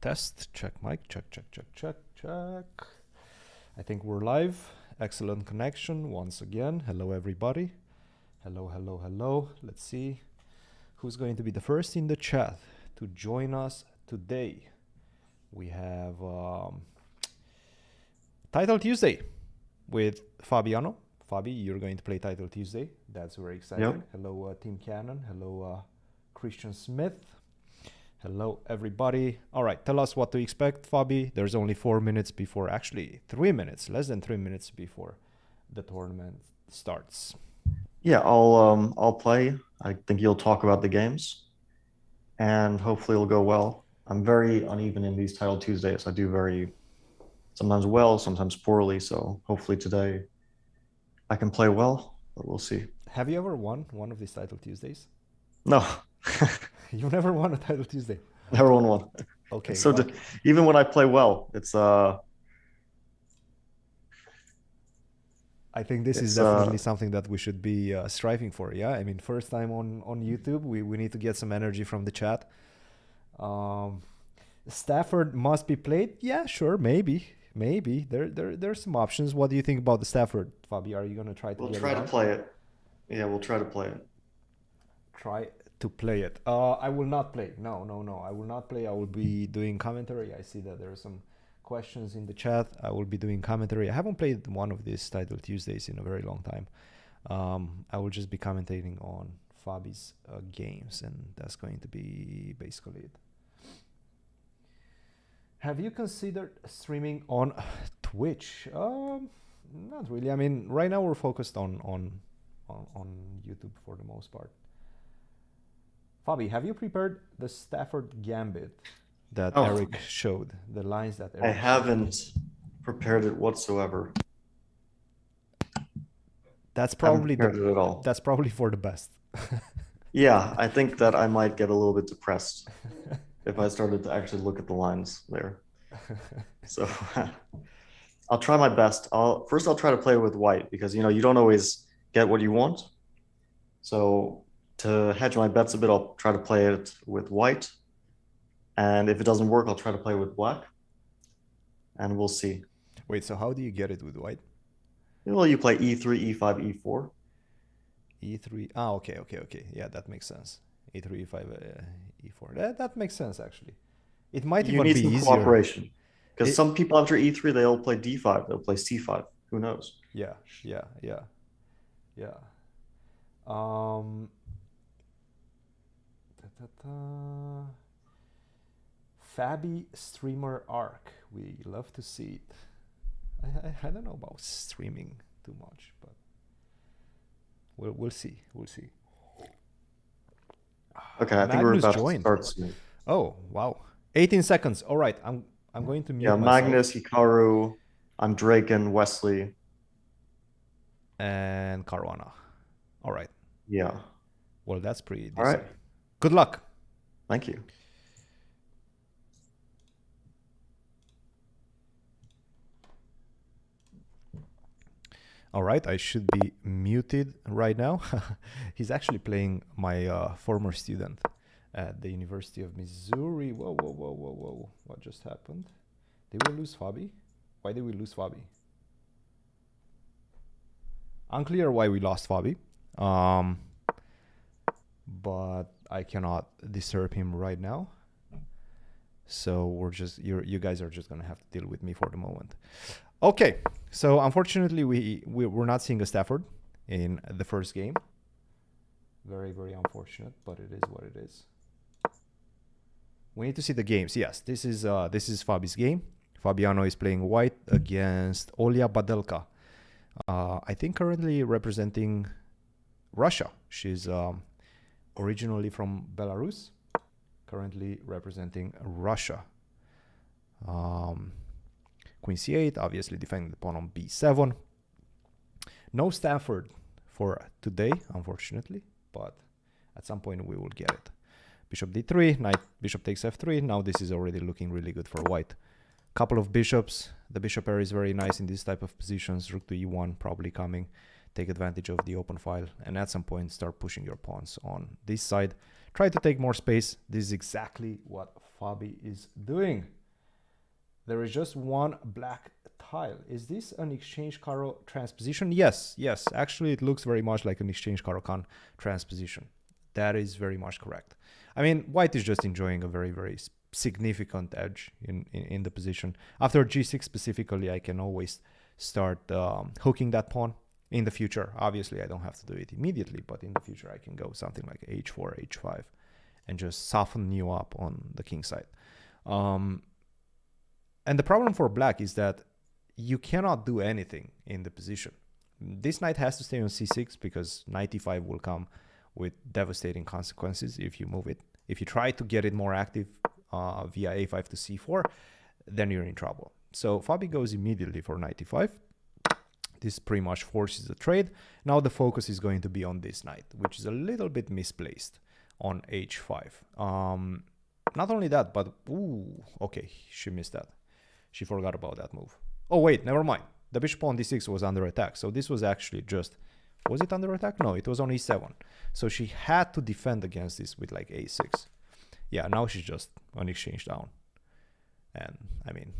Test, check mic, check. I think we're live. Excellent connection once again. Hello, everybody. Hello. Let's see who's going to be the first in the chat to join us today. We have Title Tuesday with Fabiano. Fabi, you're going to play Title Tuesday. That's very exciting. Yep. Hello, Team Cannon. Hello, Christian Smith. Hello, everybody. All right, tell us what to expect, Fabi. There's only 4 minutes before, actually 3 minutes, less than 3 minutes before the tournament starts. Yeah, I'll play. I think you'll talk about the games, and hopefully it'll go well. I'm very uneven in these Title Tuesdays. I do very sometimes well, sometimes poorly. So hopefully today I can play well, but we'll see. Have you ever won one of these Title Tuesdays? No. You never won a Title Tuesday? Never won one. Okay. So even when I play well, it's I think this is definitely something that we should be striving for. Yeah, I mean, first time on YouTube, we need to get some energy from the chat. Stafford must be played. Yeah, sure, maybe. There's some options. What do you think about the Stafford, Fabi? Are you gonna try to? We'll try to play it. Yeah, we'll try to play it. Try to play it. I will not play. No. I will not play. I will be doing commentary. I see that there are some questions in the chat. I will be doing commentary. I haven't played one of these Title Tuesdays in a very long time. I will just be commentating on Fabi's games, and that's going to be basically it. Have you considered streaming on Twitch? Not really. I mean, right now we're focused on YouTube for the most part. Fabi, have you prepared the Stafford Gambit that Eric showed? The lines that Eric I haven't prepared it whatsoever. That's probably it at all. That's probably for the best. Yeah, I think that I might get a little bit depressed if I started to actually look at the lines there. So I'll try my best. I'll try to play with white because you don't always get what you want. So to hedge my bets a bit, I'll try to play it with white. And if it doesn't work, I'll try to play with black. And we'll see. Wait, so how do you get it with white? Well, you play e3, e5, e4. E3. Ah, okay. Yeah, that makes sense. E3, e5, e4. That makes sense, actually. It might even be easier. You need some cooperation. Because some people after e3, they'll play d5. They'll play c5. Who knows? Yeah. Fabi streamer arc. We love to see it. I don't know about streaming too much, but we'll see. Okay, I think we're about to start soon. Oh wow, 18 seconds. All right, I'm going to mute myself. Magnus, Hikaru, I'm Draken, Wesley, and Caruana. All right. Yeah. Well, that's pretty decent. All right. Good luck. Thank you. All right, I should be muted right now. He's actually playing my former student at the University of Missouri. Whoa. What just happened? Did we lose Fabi? Why did we lose Fabi? Unclear why we lost Fabi. But I cannot disturb him right now. So you guys are just gonna have to deal with me for the moment. Okay, so unfortunately we're not seeing a Stafford in the first game. Very, very unfortunate, but it is what it is. We need to see the games. Yes, this is Fabi's game. Fabiano is playing white against Olia Badelka. I think currently representing Russia. She's originally from Belarus, currently representing Russia. Queen c8, obviously defending the pawn on b7. No Stafford for today, unfortunately, but at some point we will get it. Bishop d3, knight, bishop takes f3. Now this is already looking really good for white. Couple of bishops. The bishop pair is very nice in this type of positions. Rook to e1 probably coming. Take advantage of the open file, and at some point start pushing your pawns on this side. Try to take more space. This is exactly what Fabi is doing. There is just one black tile. Is this an exchange Caro transposition? Yes, yes. Actually, it looks very much like an exchange Caro-Kann transposition. That is very much correct. I mean, white is just enjoying a very, very significant edge in the position. After g6 specifically, I can always start hooking that pawn in the future. Obviously, I don't have to do it immediately, but in the future, I can go something like h4, h5, and just soften you up on the king side. And the problem for black is that you cannot do anything in the position. This knight has to stay on c6 because knight e5 will come with devastating consequences if you move it. If you try to get it more active via a5 to c4, then you're in trouble. So Fabi goes immediately for knight e5. This pretty much forces the trade. Now the focus is going to be on this knight, which is a little bit misplaced on h5. Not only that, but ooh, okay, she missed that. She forgot about that move. Oh, wait, never mind. The bishop on d6 was under attack. So this was actually just... Was it under attack? No, it was on e7. So she had to defend against this with like a6. Yeah, now she's just on exchange down. And, I mean,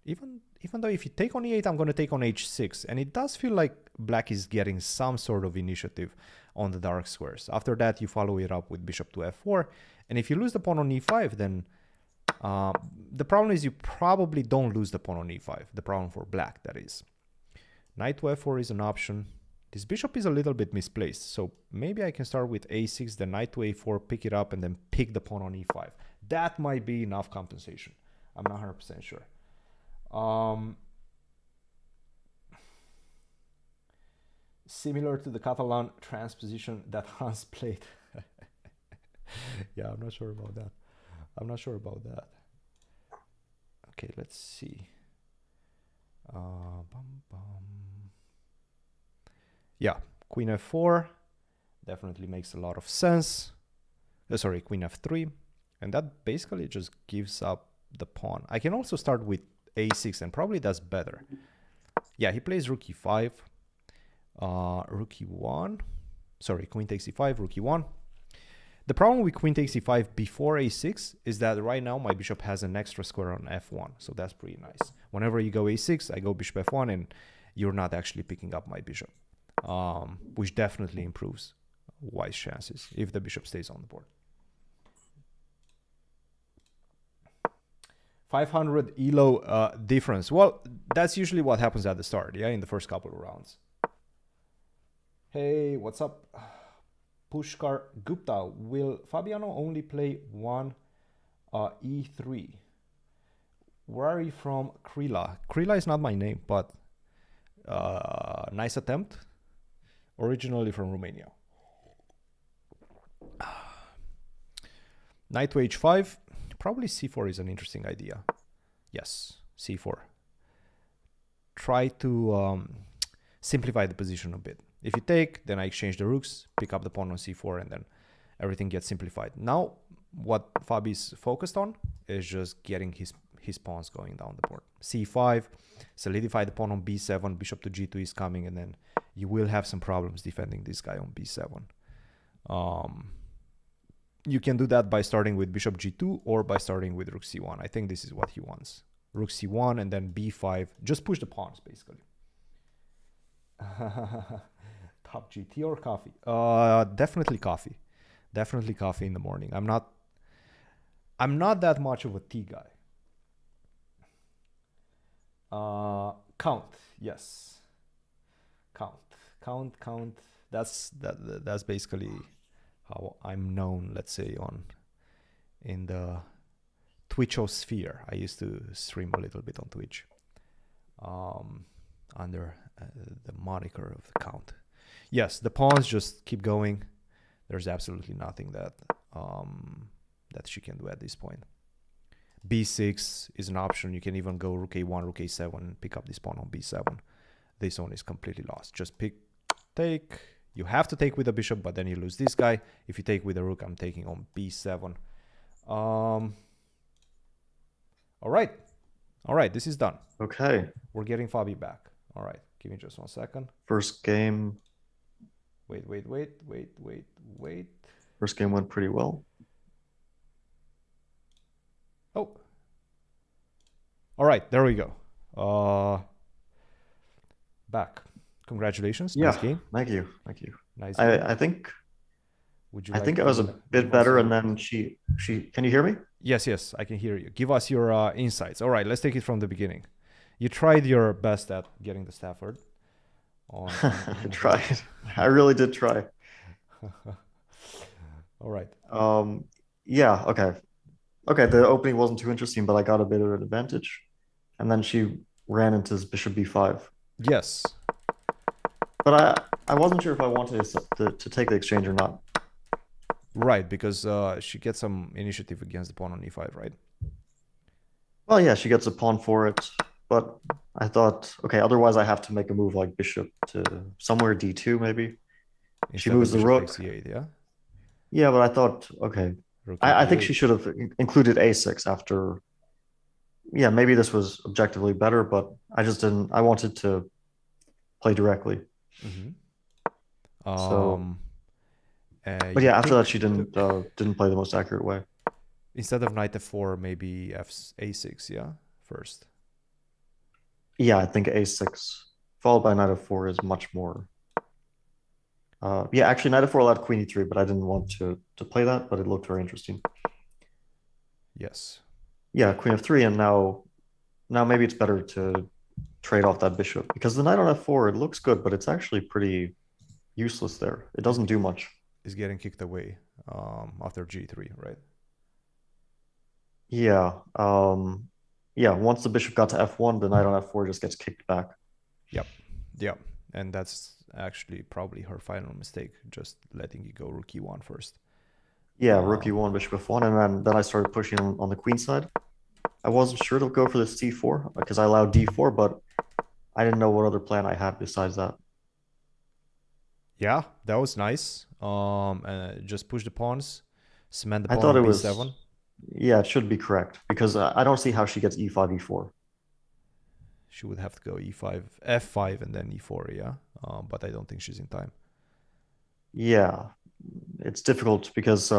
even though if you take on e8, I'm going to take on h6. And it does feel like black is getting some sort of initiative on the dark squares. After that, you follow it up with bishop to f4. And if you lose the pawn on e5, then... the problem is you probably don't lose the pawn on e5. The problem for black, that is. Knight to f4 is an option. This bishop is a little bit misplaced. So maybe I can start with a6, then knight to a4, pick it up, and then pick the pawn on e5. That might be enough compensation. I'm not 100% sure. Similar to the Catalan transposition that Hans played. Yeah, I'm not sure about that. I'm not sure about that. Okay, let's see. Yeah, queen f4 definitely makes a lot of sense. Sorry, queen f3. And that basically just gives up the pawn. I can also start with a6 and probably that's better. Yeah, he plays rook e5, rook e1. Sorry, queen takes e5, rook e1. The problem with queen takes e5 before a6 is that right now my bishop has an extra square on f1. So that's pretty nice. Whenever you go a6, I go bishop f1 and you're not actually picking up my bishop, which definitely improves white's chances if the bishop stays on the board. 500 elo difference. Well, that's usually what happens at the start, yeah, in the first couple of rounds. Hey, what's up? Pushkar Gupta, will Fabiano only play one e3? Where are you from? Chirila. Chirila is not my name, but nice attempt. Originally from Romania. Knight to h5. Probably c4 is an interesting idea. Yes, c4. Try to simplify the position a bit. If you take, then I exchange the rooks, pick up the pawn on c4, and then everything gets simplified. Now, what Fabi's focused on is just getting his pawns going down the board. c5, solidify the pawn on b7, bishop to g2 is coming, and then you will have some problems defending this guy on b7. You can do that by starting with bishop g2 or by starting with rook c1. I think this is what he wants. Rook c1 and then b5. Just push the pawns, basically. Top GT or coffee? Definitely coffee. Definitely coffee in the morning. I'm not that much of a tea guy. Count, yes. Count. That's basically how I'm known, let's say, in the Twitchosphere. I used to stream a little bit on Twitch under the moniker of the Count. Yes, the pawns just keep going. There's absolutely nothing that she can do at this point. b6 is an option. You can even go rook a1, rook a7, and pick up this pawn on b7. This one is completely lost. Just take. You have to take with a bishop, but then you lose this guy. If you take with a rook, I'm taking on b7. All right, this is done. Okay. We're getting Fabi back. All right, give me just 1 second. First game. Wait. First game went pretty well. Oh. All right, there we go. Back. Congratulations. Yeah, Nice game. thank you, thank you. Nice game. I think Would you I like think I was a to bit give us better, your... and then she. Can you hear me? Yes, I can hear you. Give us your insights. All right, let's take it from the beginning. You tried your best at getting the Stafford. I tried. I really did try. All right. Yeah. Okay. Okay. The opening wasn't too interesting, but I got a bit of an advantage, and then she ran into bishop b5. Yes. But I wasn't sure if I wanted to take the exchange or not. Right, because she gets some initiative against the pawn on e5, right? Well, yeah, she gets a pawn for it, but I thought, okay, otherwise I have to make a move like bishop to somewhere d2 maybe. She Instead moves of the bishop rook. takes e8, yeah? Yeah, but I thought, okay, Rook I think e8. she should have included a6 after. Yeah, maybe this was objectively better, but I just didn't. I wanted to play directly. Mm-hmm. So, but You yeah, after that she took didn't play the most accurate way. instead of knight f4, maybe a6, yeah, first. Yeah, I think a6 followed by knight f4 is much more. Yeah, actually knight f4 allowed queen e3, but I didn't want to play that, but it looked very interesting. Yes. Yeah, queen f3, and now maybe it's better to trade off that bishop because the knight on f4 it looks good, but it's actually pretty useless there. It doesn't do much. Is getting kicked away after g3, right? Yeah. Yeah, once the bishop got to f1, the knight on f4 just gets kicked back. Yep. And that's actually probably her final mistake, just letting it go rook e1 first. Yeah, rook e1, bishop f1, and then I started pushing on the queen side. I wasn't sure to go for the c4 because I allowed d4, but I didn't know what other plan I had besides that. Yeah, that was nice. Just push the pawns, cement the I pawn thought on it was, b7. yeah, it should be correct because I don't see how she gets e5, e4. She would have to go e5, f5, and then e4, yeah. But I don't think she's in time. Yeah, it's difficult because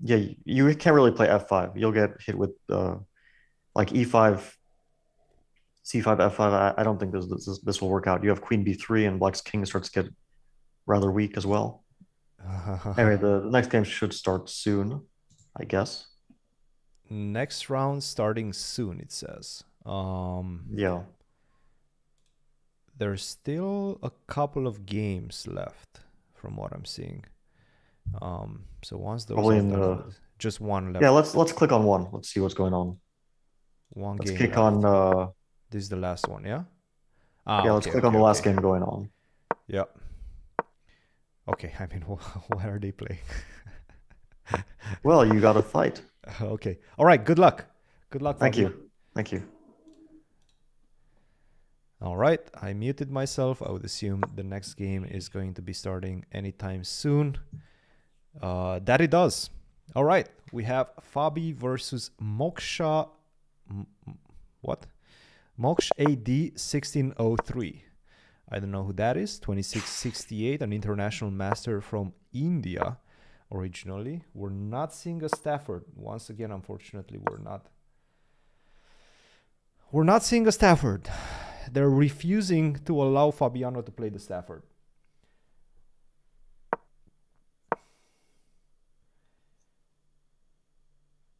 yeah, you can't really play f5. You'll get hit with like e5, c5, f5. I don't think this will work out. You have queen b3, and black's king starts to get rather weak as well. Anyway, the next game should start soon, I guess. Next round starting soon, it says. Yeah. There's still a couple of games left from what I'm seeing. So once those Probably are in done, the just one left. yeah. Let's click on one. Let's see what's going on. One Let's game click left. on This is the last one, yeah? yeah. Let's click on the last game going on. Yeah. Okay, I mean, what are they playing? Well, you got to fight. Okay. All right. Good luck. Good luck. Thank Fabio. you. Thank you. All right. I muted myself. I would assume the next game is going to be starting anytime soon. That it does. All right. We have Fabi versus Moksha. What? Moksh AD 1603. I don't know who that is. 2668, an international master from India originally. We're not seeing a Stafford. Once again, unfortunately, we're not. We're not seeing a Stafford. They're refusing to allow Fabiano to play the Stafford.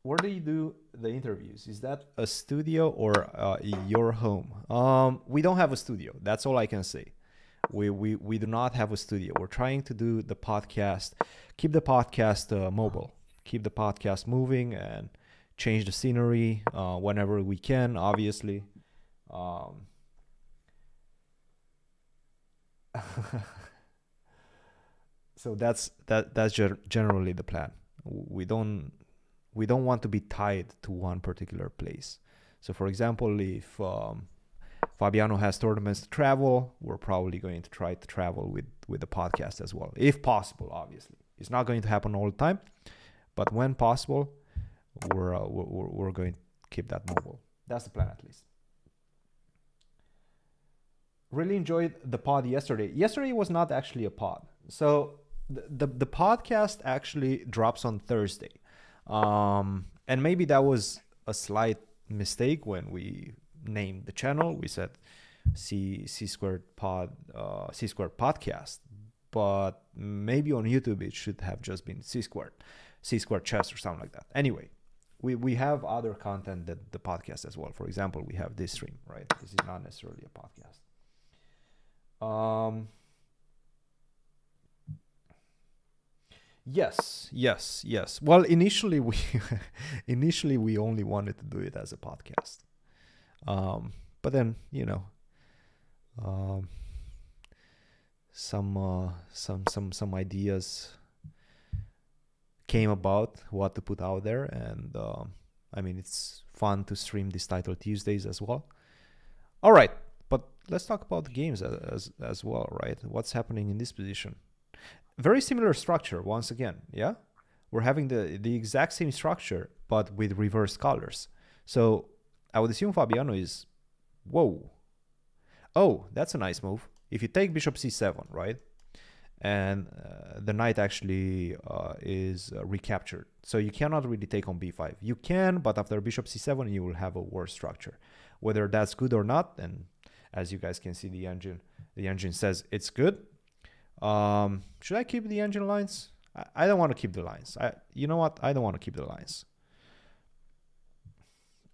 Where do you do the interviews? Is that a studio or your home? We don't have a studio. That's all I can say. We do not have a studio. We're trying to do the podcast, keep the podcast mobile, keep the podcast moving, and change the scenery whenever we can, obviously. So that's generally the plan. We don't want to be tied to one particular place. So for example, if Fabiano has tournaments to travel, we're probably going to try to travel with the podcast as well, if possible. Obviously, it's not going to happen all the time, but when possible, we're going to keep that mobile. That's the plan, at least. Really enjoyed the pod yesterday. Yesterday was not actually a pod. So the podcast actually drops on Thursday. And maybe that was a slight mistake when we named the channel. We said C squared podcast, but maybe on YouTube it should have just been C squared chess or something like that. Anyway, we have other content than the podcast as well. For example, we have this stream, right? This is not necessarily a podcast. Yes. Well, initially we only wanted to do it as a podcast. But then, some ideas came about what to put out there, and it's fun to stream these Title Tuesdays as well. All right, but let's talk about the games as well, right? What's happening in this position? Very similar structure once again, yeah? We're having the exact same structure, but with reversed colors. So I would assume Fabiano is, whoa. Oh, that's a nice move. If you take bishop c7, right? And the knight actually is recaptured. So you cannot really take on b5. You can, but after bishop c7, you will have a worse structure. Whether that's good or not, and as you guys can see, the engine says it's good. Should I keep the engine lines? I don't want to keep the lines. You know what? I don't want to keep the lines.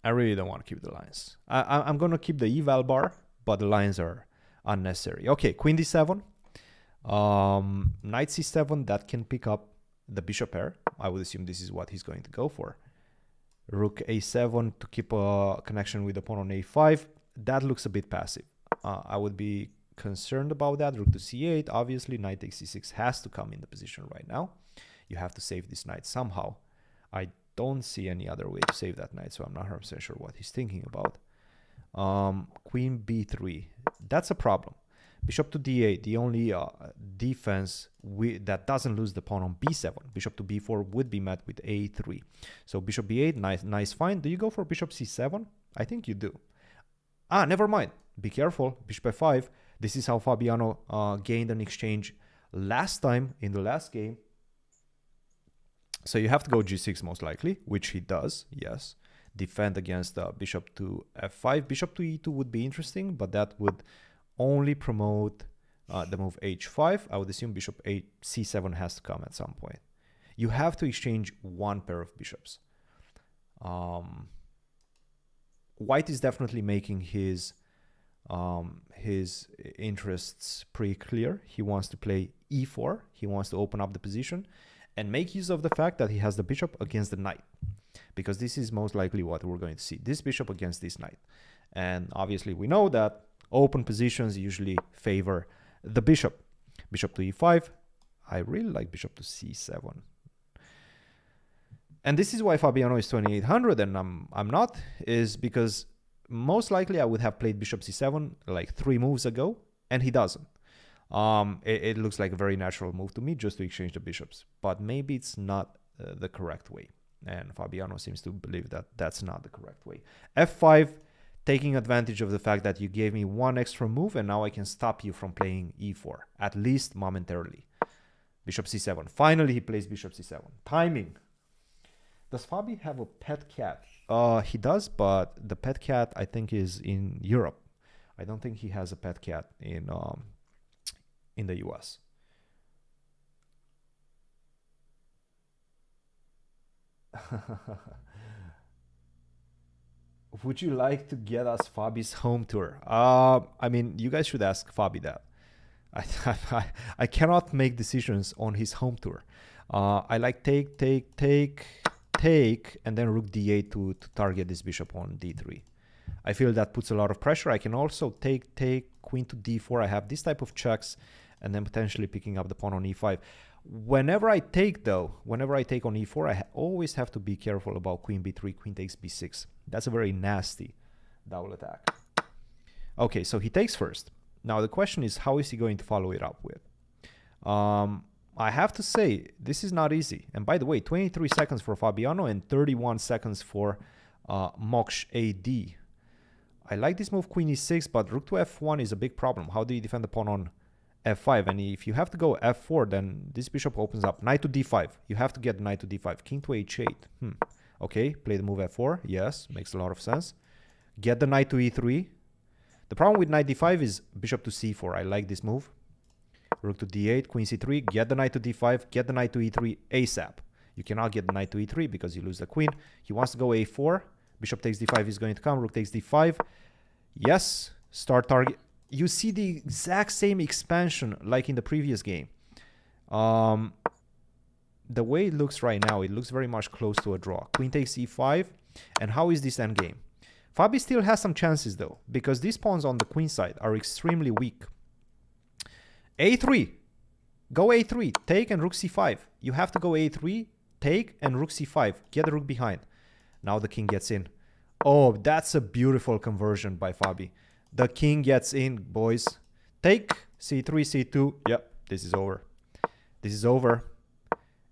I really don't want to keep the lines. I'm going to keep the eval bar, but the lines are unnecessary. Okay, queen d7. Knight c7, that can pick up the bishop pair. I would assume this is what he's going to go for. Rook a7 to keep a connection with the pawn on a5. That looks a bit passive. I would be concerned about that. Rook to c8. Obviously, knight takes c6 has to come in the position right now. You have to save this knight somehow. I don't see any other way to save that knight, so I'm not 100% sure what he's thinking about. Queen b3. That's a problem. Bishop to d8. The only defense that doesn't lose the pawn on b7. Bishop to b4 would be met with a3. So bishop b8, nice find. Do you go for bishop c7? I think you do. Never mind. Be careful. Bishop f5. This is how Fabiano gained an exchange last time in the last game. So you have to go g6 most likely, which he does, yes. Defend against bishop to f5. Bishop to e2 would be interesting, but that would only promote the move h5. I would assume bishop c7 has to come at some point. You have to exchange one pair of bishops. White is definitely making his interests pretty clear. He wants to play e4. He wants to open up the position and make use of the fact that he has the bishop against the knight, because this is most likely what we're going to see. This bishop against this knight. And obviously we know that open positions usually favor the bishop. Bishop to e5. I really like bishop to c7. And this is why Fabiano is 2800 and I'm not, is because most likely I would have played bishop c7 like 3 moves ago, and he doesn't. It looks like a very natural move to me, just to exchange the bishops. But maybe it's not the correct way. And Fabiano seems to believe that that's not the correct way. f5, taking advantage of the fact that you gave me one extra move, and now I can stop you from playing e4, at least momentarily. Bishop c7. Finally, he plays bishop c7. Timing. Does Fabi have a pet cat? He does, but the pet cat, I think, is in Europe. I don't think he has a pet cat in the US. Would you like to get us Fabi's home tour? I mean, you guys should ask Fabi that. I cannot make decisions on his home tour. I like take, and then rook d8 to target this bishop on d3. I feel that puts a lot of pressure. I can also take, queen to d4. I have this type of checks, and then potentially picking up the pawn on e5. Whenever I take, though, on e4, I always have to be careful about queen b3, queen takes b6. That's a very nasty double attack. Okay, so he takes first. Now the question is, how is he going to follow it up with? I have to say, this is not easy. And by the way, 23 seconds for Fabiano and 31 seconds for Moksh AD. I like this move, queen e6, but rook to f1 is a big problem. How do you defend the pawn on f5? And if you have to go f4, then this bishop opens up. Knight to d5. You have to get knight to d5. King to h8. Okay, play the move f4. Yes, makes a lot of sense. Get the knight to e3. The problem with knight d5 is bishop to c4. I like this move. Rook to d8, queen c3. Get the knight to d5. Get the knight to e3 ASAP. You cannot get the knight to e3 because you lose the queen. He wants to go a4. Bishop takes d5 is going to come. Rook takes d5. Yes, start target. You see the exact same expansion like in the previous game. The way it looks right now, it looks very much close to a draw. Queen takes e5. And how is this endgame? Fabi still has some chances though, because these pawns on the queen side are extremely weak. a3. Go a3. Take and rook c5. You have to go a3, take and rook c5. Get the rook behind. Now the king gets in. Oh, that's a beautiful conversion by Fabi. The king gets in, boys. Take c3, c2. Yep, this is over. This is over.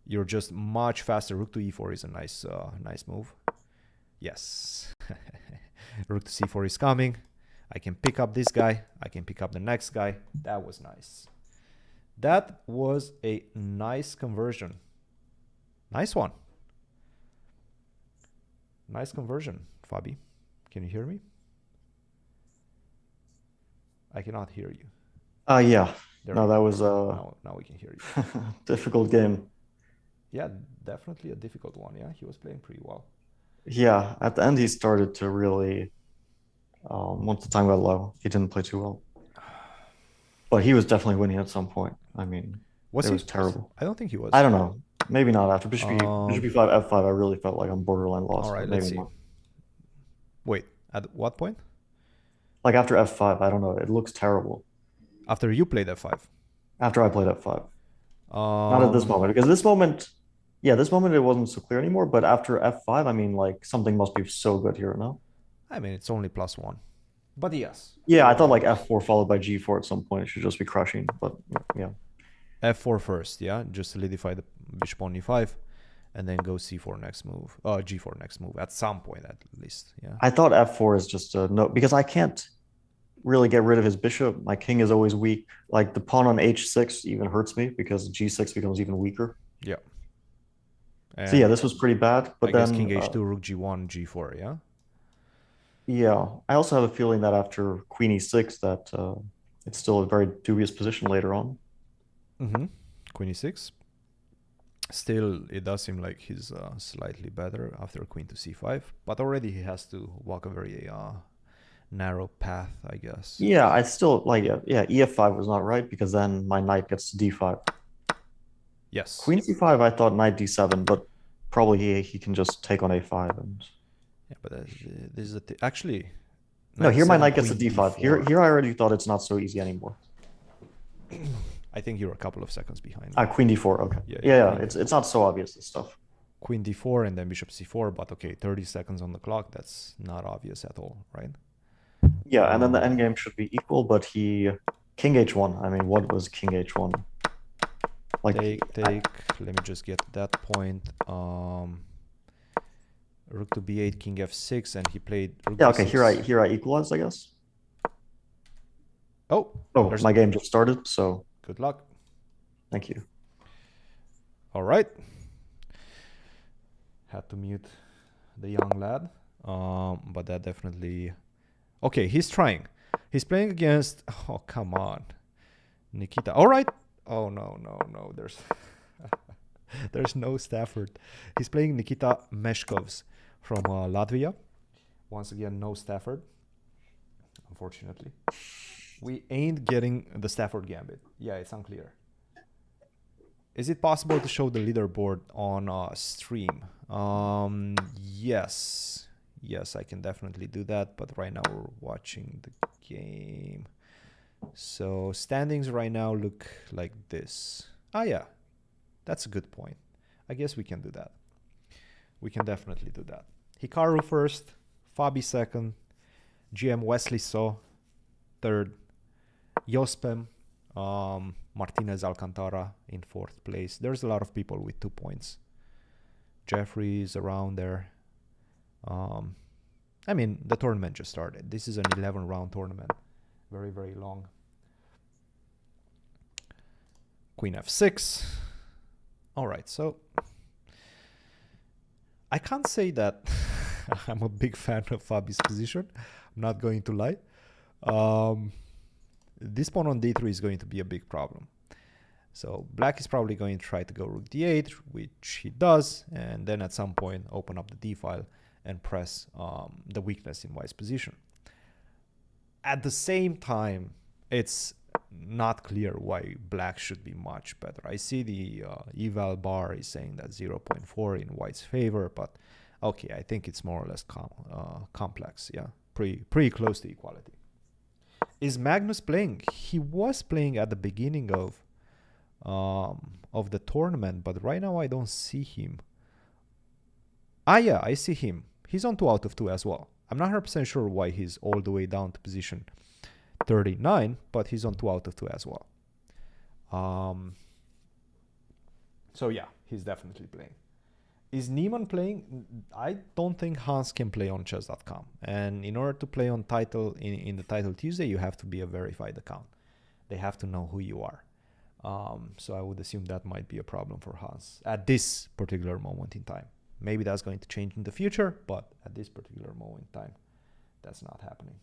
You're just much faster. Rook to e4 is a nice move. Yes. Rook to c4 is coming. I can pick up this guy. I can pick up the next guy. That was nice. That was a nice conversion. Nice one. Nice conversion, Fabi. Can you hear me? I cannot hear you. Yeah. There No, we that go. was Now we can hear you. difficult game. Yeah, definitely a difficult one. Yeah, he was playing pretty well. Yeah, at the end he started to really, once the time got low, he didn't play too well. But he was definitely winning at some point. I mean, it was terrible. I don't think he was. I don't know. Maybe not after bishop e5, f5. I really felt like I'm borderline lost. All right, but let's maybe see. not. Wait, at what point? Like after f5, I don't know. It looks terrible. After you played f5. After I played f5. Not at this moment, because this moment, yeah, this moment it wasn't so clear anymore. But after f5, I mean, like something must be so good here, no? I mean, it's only +1. But yes. Yeah, I thought like f4 followed by g4 at some point. It should just be crushing. But yeah. f4 first, yeah? Just solidify the bishop on e5. And then go c4 next move. G4 next move. At some point, at least, yeah. I thought f4 is just a no, because I can't really get rid of his bishop. My king is always weak. Like the pawn on h6 even hurts me because g6 becomes even weaker. Yeah. And so yeah, this was pretty bad. But I then guess king h2, rook g1, g4, yeah? Yeah, I also have a feeling that after queen e6 that it's still a very dubious position later on. Mm-hmm. Queen e6. Still, it does seem like he's slightly better after queen to c5. But already he has to walk a very narrow path, I guess. Yeah, I still like it. Yeah, ef5 was not right because then my knight gets to d5. Yes. Queen c5, I thought knight d7, but probably he can just take on a5 and. Yeah, but this is actually. No, here my knight gets to queen d5. d4. Here I already thought it's not so easy anymore. I think you're a couple of seconds behind. Queen d4. Okay. Yeah, it's not so obvious, this stuff. Queen d4 and then bishop c4, but okay, 30 seconds on the clock. That's not obvious at all, right? Yeah, and then the endgame should be equal, but he king h1. I mean, what was king h1? Like take. Let me just get that point. Rook to b8, king f6, and he played. Rook yeah. Okay. b6. Here I equalized, I guess. Oh, my game just started. So good luck. Thank you. All right. Had to mute the young lad, but that definitely. Okay, he's trying. He's playing against. Oh, come on, Nikita. All right. Oh no. There's there's no Stafford. He's playing Nikita Meshkovs from Latvia. Once again, no Stafford. Unfortunately, we ain't getting the Stafford Gambit. Yeah, it's unclear. Is it possible to show the leaderboard on stream? Yes. Yes, I can definitely do that. But right now we're watching the game. So standings right now look like this. Ah, yeah. That's a good point. I guess we can do that. We can definitely do that. Hikaru first. Fabi second. GM Wesley So third. Jospem. Martinez Alcantara in fourth place. There's a lot of people with 2 points. Jeffrey is around there. I mean, the tournament just started. This is an 11-round tournament. Very, very long. Queen f6. All right, so I can't say that I'm a big fan of Fabi's position. I'm not going to lie. This pawn on d3 is going to be a big problem. So black is probably going to try to go rook d8, which he does, and then at some point open up the d file and press the weakness in white's position. At the same time, it's not clear why black should be much better. I see the eval bar is saying that 0.4 in white's favor, but okay, I think it's more or less complex. Yeah, pretty close to equality. Is Magnus playing? He was playing at the beginning of the tournament, but right now I don't see him. Ah, yeah, I see him. He's on 2 out of 2 as well. I'm not 100% sure why he's all the way down to position 39, but he's on 2 out of 2 as well. So yeah, he's definitely playing. Is Niemann playing? I don't think Hans can play on chess.com. And in order to play on title in the Title Tuesday, you have to be a verified account. They have to know who you are. So I would assume that might be a problem for Hans at this particular moment in time. Maybe that's going to change in the future, but at this particular moment in time, that's not happening.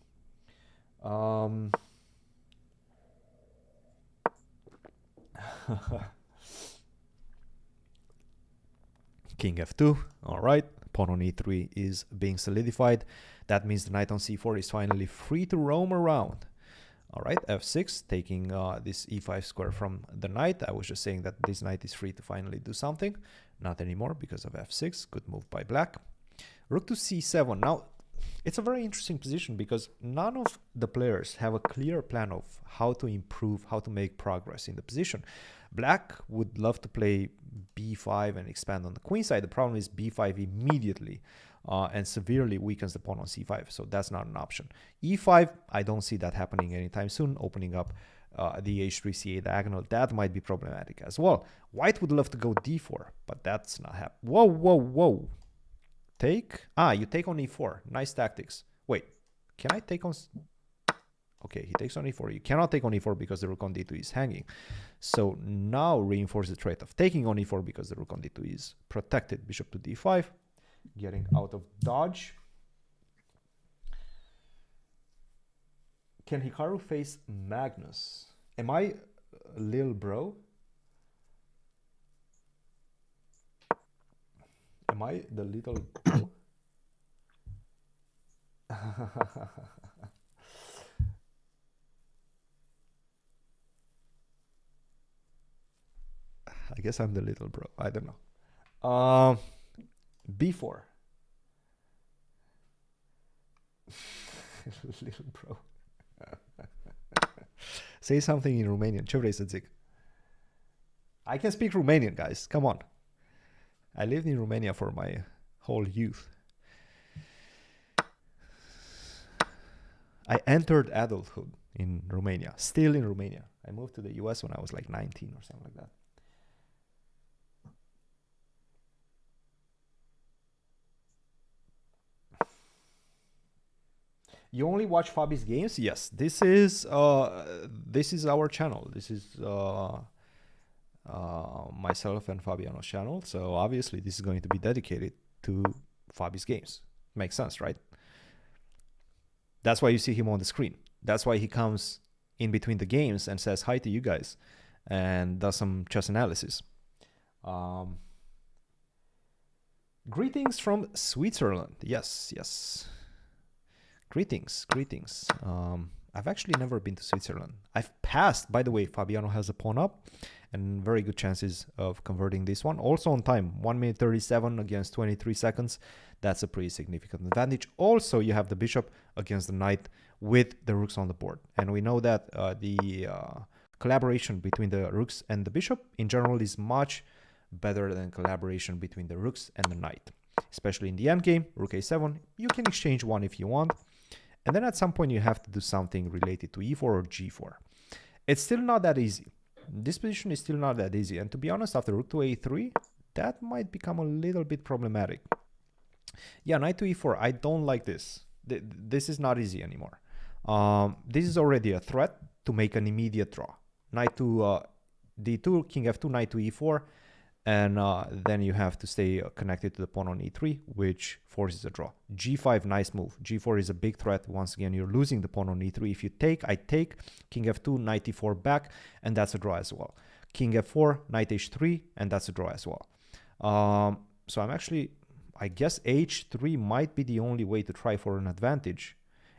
King f2, all right. Pawn on e3 is being solidified. That means the knight on c4 is finally free to roam around. All right, f6, taking this e5 square from the knight. I was just saying that this knight is free to finally do something. Not anymore because of f6. Good move by black. Rook to c7. Now, it's a very interesting position because none of the players have a clear plan of how to improve, how to make progress in the position. Black would love to play b5 and expand on the queen side. The problem is b5 immediately and severely weakens the pawn on c5, so that's not an option. e5, I don't see that happening anytime soon, opening up the h3 c8 diagonal. That might be problematic as well. White would love to go d4, but that's not happening. Whoa, whoa, whoa. Take? Ah, you take on e4. Nice tactics. Wait, can I take on... Okay, he takes on e4. You cannot take on e4 because the rook on d2 is hanging. So now reinforce the threat of taking on e4 because the rook on d2 is protected. Bishop to d5. Getting out of dodge. Can Hikaru face Magnus? Am I a little bro? Am I the little bro? I guess I'm the little bro. I don't know. B4. Little bro. Say something in Romanian. Ce vrei să zic? I can speak Romanian, guys. Come on. I lived in Romania for my whole youth. I entered adulthood in Romania. Still in Romania. I moved to the US when I was like 19 or something like that. You only watch Fabi's games? Yes. This is our channel. This is myself and Fabiano's channel. So obviously this is going to be dedicated to Fabi's games. Makes sense, right? That's why you see him on the screen. That's why he comes in between the games and says hi to you guys and does some chess analysis. Greetings from Switzerland. Yes, yes. Greetings, greetings. I've actually never been to Switzerland. I've passed, by the way, Fabiano has a pawn up and very good chances of converting this one. Also on time, 1 minute 37 against 23 seconds. That's a pretty significant advantage. Also, you have the bishop against the knight with the rooks on the board. And we know that the collaboration between the rooks and the bishop in general is much better than collaboration between the rooks and the knight. Especially in the endgame, rook a7, you can exchange one if you want. And then at some point you have to do something related to e4 or g4. It's still not that easy. This position is still not that easy. And to be honest, after rook to a3, that might become a little bit problematic. Yeah, knight to e4, I don't like this. This is not easy anymore. This is already a threat to make an immediate draw. Knight to d2, king f2, knight to e4. And then you have to stay connected to the pawn on e3, which forces a draw. g5, nice move. g4 is a big threat. Once again, you're losing the pawn on e3. If you take, I take, king f2, knight e4 back, and that's a draw as well. King f4, knight h3, and that's a draw as well. So I'm actually, I guess h3 might be the only way to try for an advantage.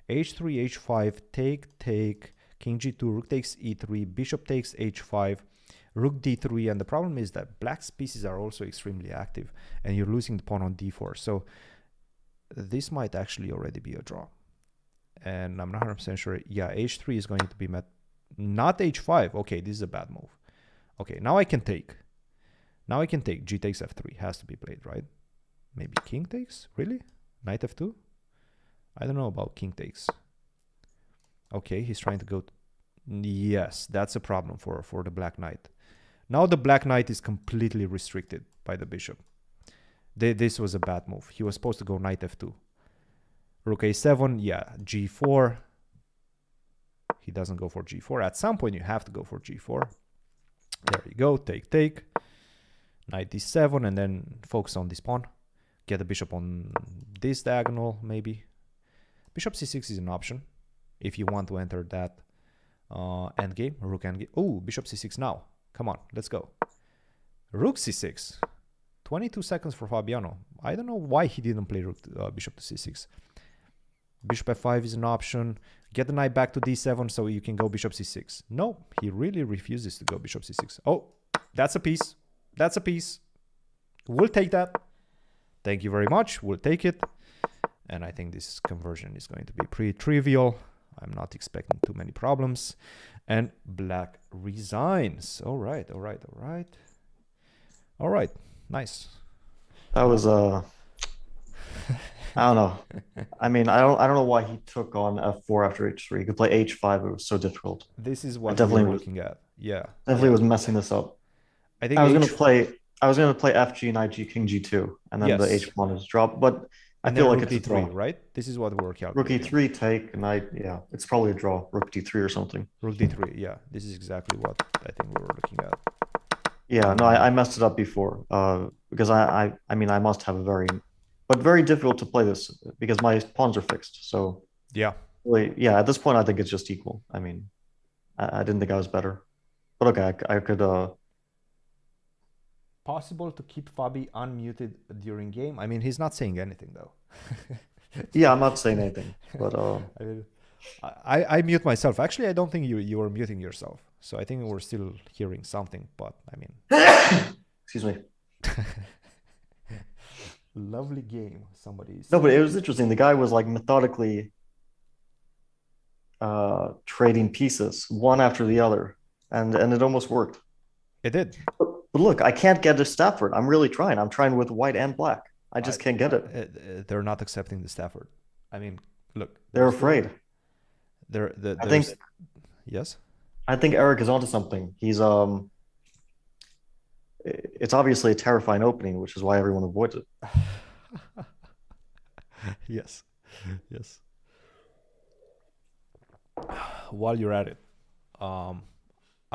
h3, h5, take, king g2, rook takes e3, bishop takes h5, rook d3, and the problem is that black's pieces are also extremely active, and you're losing the pawn on d4. So this might actually already be a draw. And I'm not 100% sure. Yeah, h3 is going to be met. Not h5. Okay, this is a bad move. Okay, now I can take. Now I can take. G takes f3. Has to be played, right? Maybe king takes? Really? Knight f2? I don't know about king takes. Okay, he's trying to go. Yes, that's a problem for the black knight. Now the black knight is completely restricted by the bishop. This was a bad move. He was supposed to go knight f2. Rook a7, yeah, g4. He doesn't go for g4. At some point you have to go for g4. There you go, take. Knight d7, and then focus on this pawn. Get the bishop on this diagonal, maybe. Bishop c6 is an option if you want to enter that endgame. Rook endgame. Oh, bishop c6 now. Come on, let's go. Rook c6. 22 seconds for Fabiano. I don't know why he didn't play rook bishop to c6. Bishop f5 is an option. Get the knight back to d7 so you can go bishop c6. No, he really refuses to go bishop c6. Oh, that's a piece. That's a piece. We'll take that. Thank you very much. We'll take it. And I think this conversion is going to be pretty trivial. I'm not expecting too many problems. And black resigns. All right. Nice. That was I don't know. I mean, I don't know why he took on f4 after h3. He could play h5. It was so difficult. This is what we were looking at. Yeah. Definitely was messing this up. I think I was gonna play fg, knight g, king g2, and then the h pawn is dropped. But I feel like it's a draw. Right? This is what we're calculating. Rook e3, take, knight, yeah. It's probably a draw. Rook d3 or something. Rook d3, yeah. This is exactly what I think we were looking at. Yeah, no, I messed it up before. Because I mean I must have a very difficult to play this because my pawns are fixed. So yeah. Really, yeah, at this point I think it's just equal. I mean, I didn't think I was better. But okay, I could Possible to keep Fabi unmuted during game? I mean, he's not saying anything though. Yeah, I'm not saying anything, but I mute myself. Actually, I don't think you were muting yourself. So I think we're still hearing something, but I mean. Excuse me. Lovely game. Somebody's. No, but it was interesting. The guy was like methodically trading pieces one after the other, and it almost worked. It did. But look, I can't get to Stafford. I'm really trying. I'm trying with white and black. I just can't get it. They're not accepting the Stafford. I mean, look. They're afraid. I think. Yes. I think Eric is onto something. He's it's obviously a terrifying opening, which is why everyone avoids it. Yes. While you're at it, I'll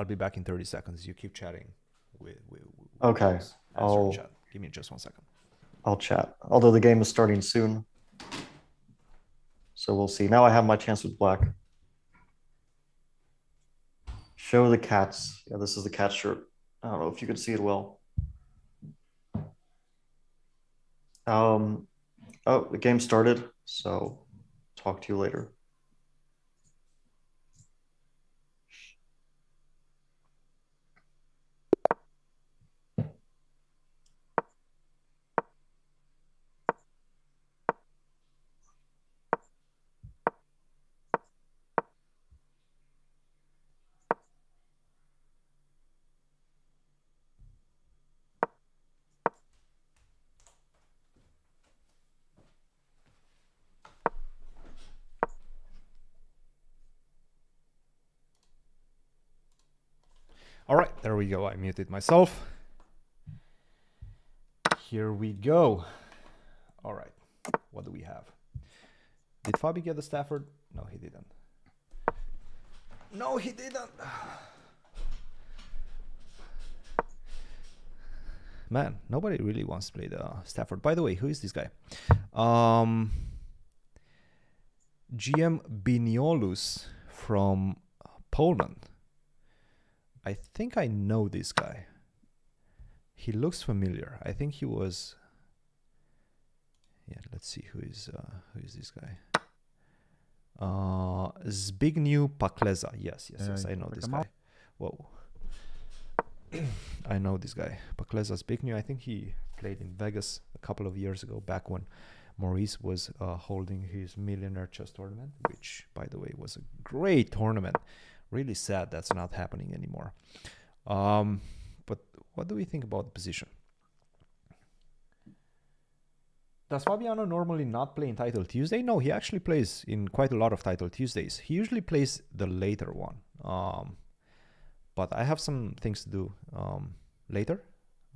be back in 30 seconds. You keep chatting with okay. Chat. Give me just 1 second. I'll chat. Although the game is starting soon. So we'll see. Now I have my chance with black. Show the cats. Yeah, this is the cat shirt. I don't know if you can see it well. Oh, the game started. So talk to you later. All right, there we go. I muted myself. Here we go. All right, what do we have? Did Fabi get the Stafford? No, he didn't. No, he didn't. Man, nobody really wants to play the Stafford. By the way, who is this guy? GM Biniolus from Poland. I think I know this guy. He looks familiar. I think he was... Yeah, let's see who is this guy. Zbigniew Pakleza. Yes, I know this guy. Whoa. I know this guy. Pakleza Zbigniew. I think he played in Vegas a couple of years ago, back when Maurice was holding his Millionaire Chess tournament, which, by the way, was a great tournament. Really sad that's not happening anymore. But what do we think about the position? Does Fabiano normally not play in Title Tuesday? No, he actually plays in quite a lot of Title Tuesdays. He usually plays the later one. But I have some things to do later.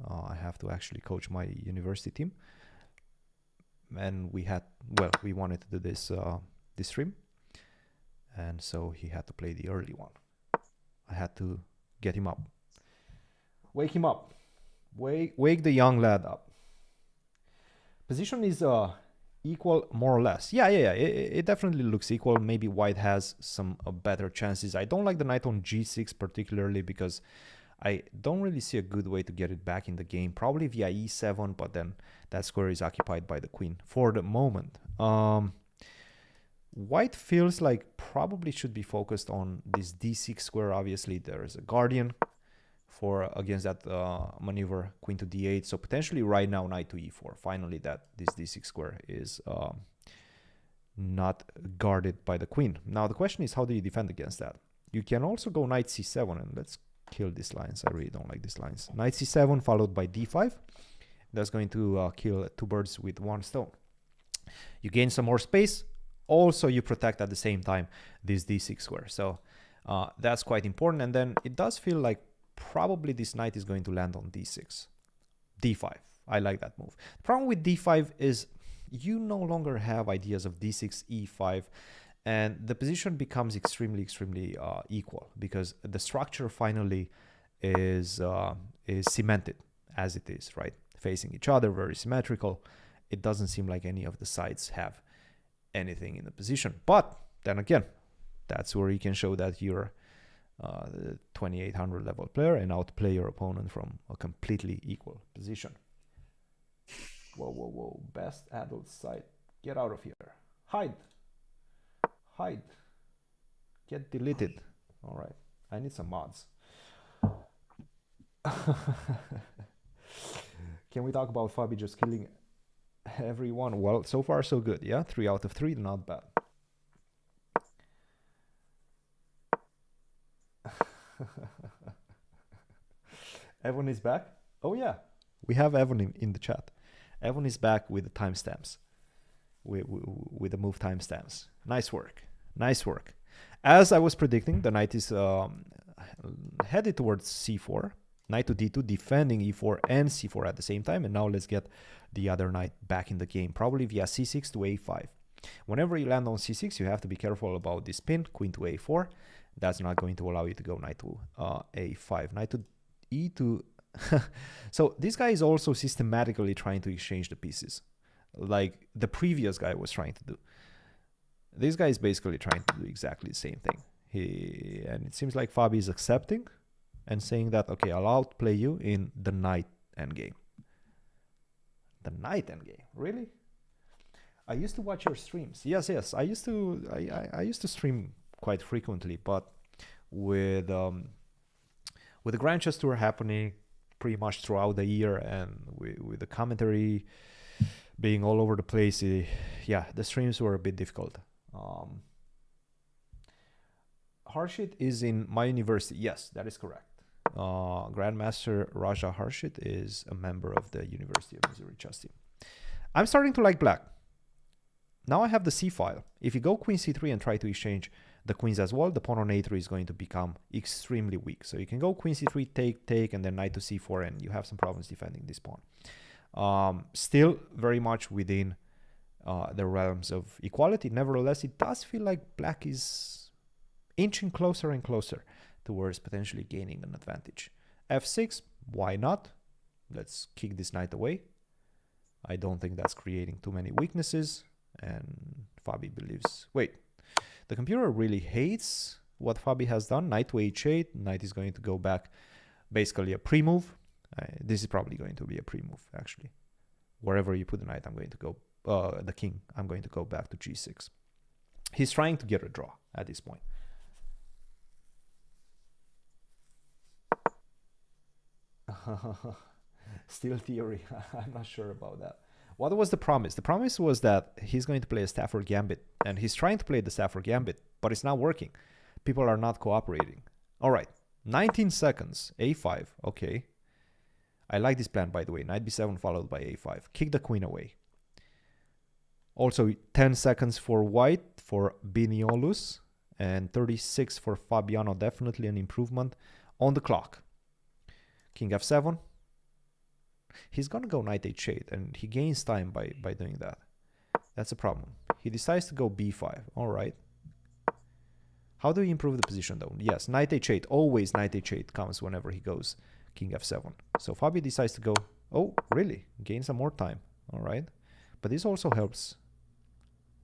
I have to actually coach my university team. And we wanted to do this stream. And so he had to play the early one. I had to get him up. Wake him up. Wake the young lad up. Position is equal, more or less. Yeah. It definitely looks equal. Maybe white has some better chances. I don't like the knight on g6 particularly because I don't really see a good way to get it back in the game. Probably via e7, but then that square is occupied by the queen for the moment. White feels like probably should be focused on this d6 square. Obviously, there is a guardian against that maneuver, queen to d8. So potentially right now, knight to e4. Finally, that this d6 square is not guarded by the queen. Now, the question is, how do you defend against that? You can also go knight c7, and let's kill these lines. I really don't like these lines. Knight c7 followed by d5. That's going to kill two birds with one stone. You gain some more space. Also, you protect at the same time this d6 square. So that's quite important. And then it does feel like probably this knight is going to land on d6. d5. I like that move. The problem with d5 is you no longer have ideas of d6, e5, and the position becomes extremely equal because the structure finally is cemented as it is, right? Facing each other, very symmetrical. It doesn't seem like any of the sides have anything in the position. But then again, that's where you can show that you're the 2800 level player and outplay your opponent from a completely equal position. Whoa. Best adult side. Get out of here. Hide. Get deleted. All right. I need some mods. Can we talk about Fabi just killing everyone? Well, so far so good. Yeah, 3 out of 3, not bad. Evan is back. Oh yeah, we have Evan in the chat. Evan is back with the timestamps, with the move timestamps. Nice work. As I was predicting, the knight is headed towards c4. Knight to d2, defending e4 and c4 at the same time. And now let's get the other knight back in the game, probably via c6 to a5. Whenever you land on c6, you have to be careful about this pin, queen to a4. That's not going to allow you to go knight to a5. Knight to e2. So this guy is also systematically trying to exchange the pieces, like the previous guy was trying to do. This guy is basically trying to do exactly the same thing. And it seems like Fabi is accepting and saying that, okay, I'll outplay you in the knight endgame. The knight endgame, really? I used to watch your streams. Yes. I used to stream quite frequently, but with the Grand Chess Tour happening pretty much throughout the year, and with the commentary being all over the place, the streams were a bit difficult. Harshit is in my university. Yes, that is correct. Grandmaster Raja Harshit is a member of the University of Missouri chess team. I'm starting to like black. Now I have the c file. If you go queen c3 and try to exchange the queens as well, the pawn on a3 is going to become extremely weak. So you can go queen c3, take, and then knight to c4, and you have some problems defending this pawn. Still very much within the realms of equality. Nevertheless, it does feel like black is inching closer and closer towards potentially gaining an advantage. f6, why not? let's kick this knight away. I don't think that's creating too many weaknesses. And Fabi believes, wait, the computer really hates what Fabi has done. Knight to h8, knight is going to go back, basically a pre-move. This is probably going to be a pre-move, actually. Wherever you put the knight, I'm going to go, the king, I'm going to go back to g6. He's trying to get a draw at this point. Still theory. I'm not sure about that. What was the promise? The promise was that he's going to play a Stafford Gambit, and he's trying to play the Stafford Gambit, but it's not working. People are not cooperating. All right, 19 seconds, a5, okay. I like this plan, by the way. Knight b7 followed by a5. Kick the queen away. Also, 10 seconds for white for Biniolus, and 36 for Fabiano. Definitely an improvement on the clock. King f7. He's going to go knight h8, and he gains time by doing that. That's a problem. He decides to go b5. All right. How do you improve the position, though? Yes, knight h8. Always knight h8 comes whenever he goes king f7. So Fabi decides to go... Oh, really? Gain some more time. All right. But this also helps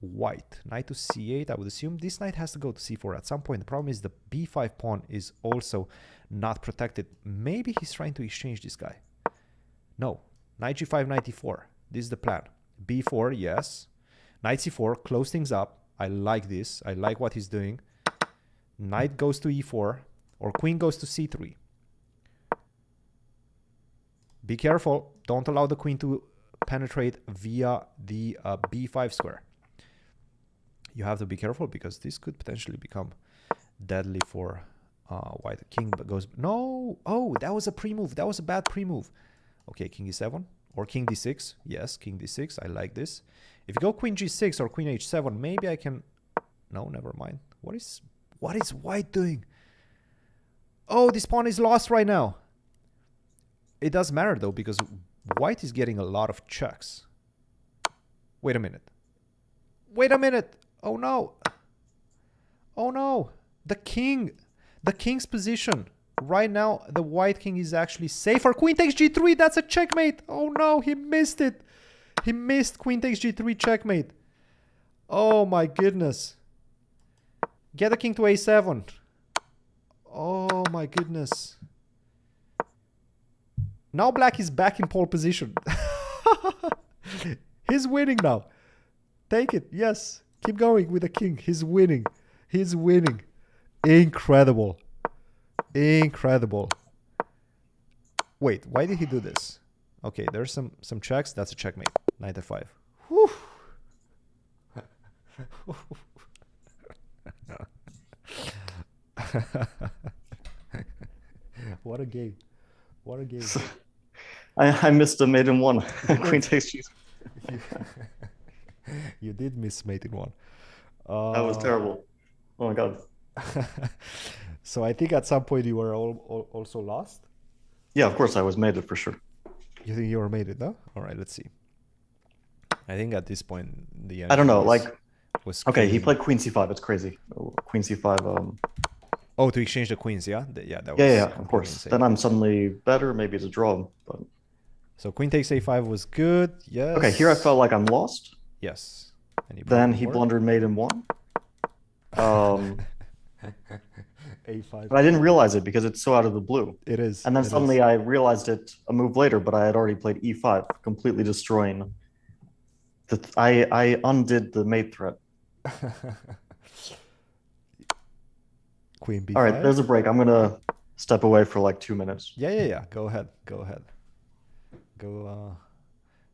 white. Knight to c8. I would assume this knight has to go to c4 at some point. The problem is the b5 pawn is also not protected. Maybe he's trying to exchange this guy. No. Knight g5, knight e4. This is the plan. b4, yes. Knight c4, close things up. I like this. I like what he's doing. Knight goes to e4, or queen goes to c3. Be careful. Don't allow the queen to penetrate via the b5 square. You have to be careful because this could potentially become deadly for white. King goes... No! Oh, that was a pre-move. That was a bad pre-move. Okay, king e7 or king d6. Yes, king d6. I like this. If you go queen g6 or queen h7, maybe I can... No, never mind. What is white doing? Oh, this pawn is lost right now. It doesn't matter, though, because white is getting a lot of checks. Wait a minute. Wait a minute. Oh, no. Oh, no. The king's position. Right now, the white king is actually safer. Queen takes g3. That's a checkmate. Oh, no. He missed it. He missed queen takes g3 checkmate. Oh, my goodness. Get the king to a7. Oh, my goodness. Now black is back in pole position. He's winning now. Take it. Yes. Keep going with the king. He's winning. He's winning. Incredible. Incredible. Wait, why did he do this? Okay, there's some checks. That's a checkmate. Knight f5. Whew. What a game. What a game. I missed a mate in one. Queen takes g3. You did miss mate in one. That was terrible. Oh my god. So I think at some point you were also lost? Yeah, of course I was mated for sure. You think you were mated, no? All right, let's see. I think at this point the I don't know, was okay, crazy. he played queen c5. It's crazy. Queen c5. Oh, to exchange the queens, yeah? Yeah, that was Yeah, of completely course. insane. Then I'm suddenly better. Maybe it's a draw. But So queen takes a5 was good. Yes. okay, here I felt like I'm lost. Yes. And Then he blundered mate in one. a5. But I didn't realize it because it's so out of the blue. It is. And then it suddenly is. I realized it a move later, but I had already played e5, completely destroying. I undid the mate threat. Queen b5. All right, there's a break. I'm gonna step away for like 2 minutes. Yeah. Go ahead. Go ahead. Go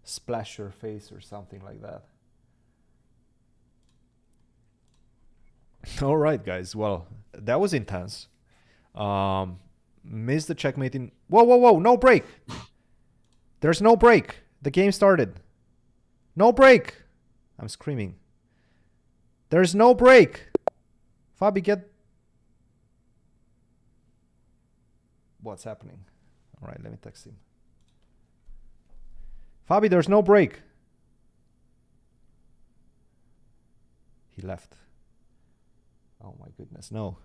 splash your face or something like that. All right, guys. Well, that was intense. Missed the checkmate in... Whoa. No break. There's no break. The game started. No break. I'm screaming. There's no break. Fabi, get... What's happening? All right, let me text him. Fabi, there's no break. He left. Oh my goodness. No.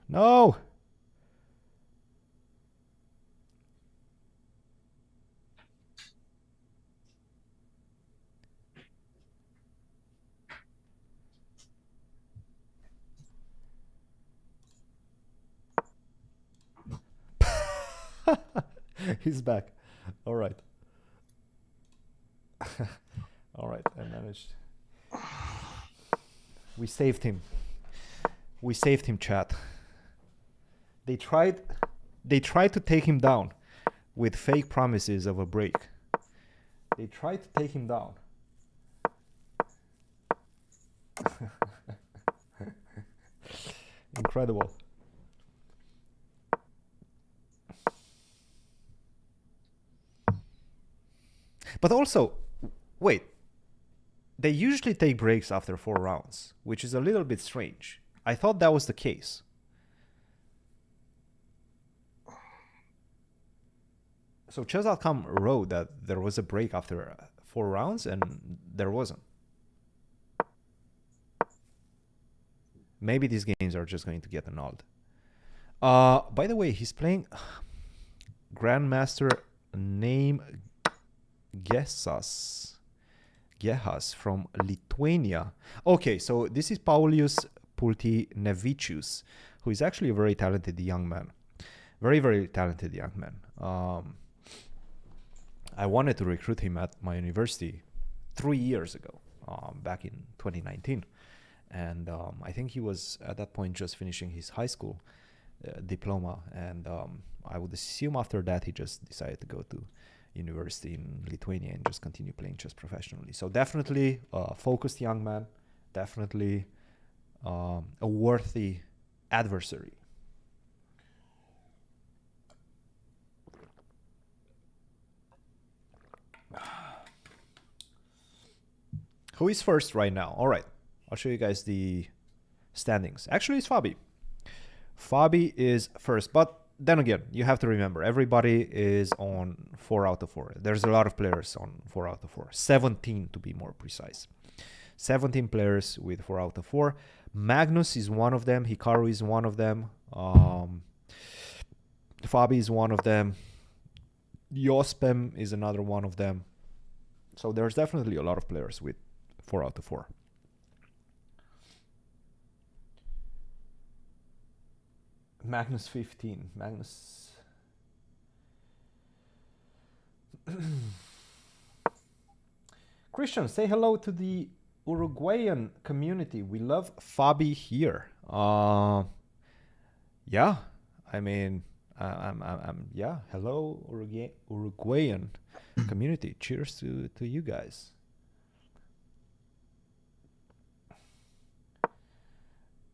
He's back. All right. All right, I managed. We saved him. We saved him, chat. They tried to take him down with fake promises of a break. They tried to take him down. Incredible. But also, wait, they usually take breaks after 4 rounds, which is a little bit strange. I thought that was the case. So Chess.com wrote that there was a break after 4 rounds, and there wasn't. Maybe these games are just going to get annulled. By the way, he's playing Grandmaster name Gehas from Lithuania. Okay, so this is Paulius Pultinevicius, who is actually a very talented young man. Very, very talented young man. I wanted to recruit him at my university 3 years ago, back in 2019. And I think he was at that point just finishing his high school diploma. And I would assume after that he just decided to go to university in Lithuania and just continue playing chess professionally. So definitely a focused young man, definitely a worthy adversary. Who is first right now? All right, I'll show you guys the standings. Actually, it's Fabi. Fabi is first, but then again, you have to remember, everybody is on 4 out of 4. There's a lot of players on 4 out of 4. 17 to be more precise. 17 players with 4 out of 4. Magnus is one of them. Hikaru is one of them. Fabi is one of them. Jospem is another one of them. So there's definitely a lot of players with 4 out of 4. Magnus 15. Magnus. Christian, say hello to the Uruguayan community. We love Fabi here. Yeah, I mean, yeah. Hello, Uruguayan community. Cheers to you guys.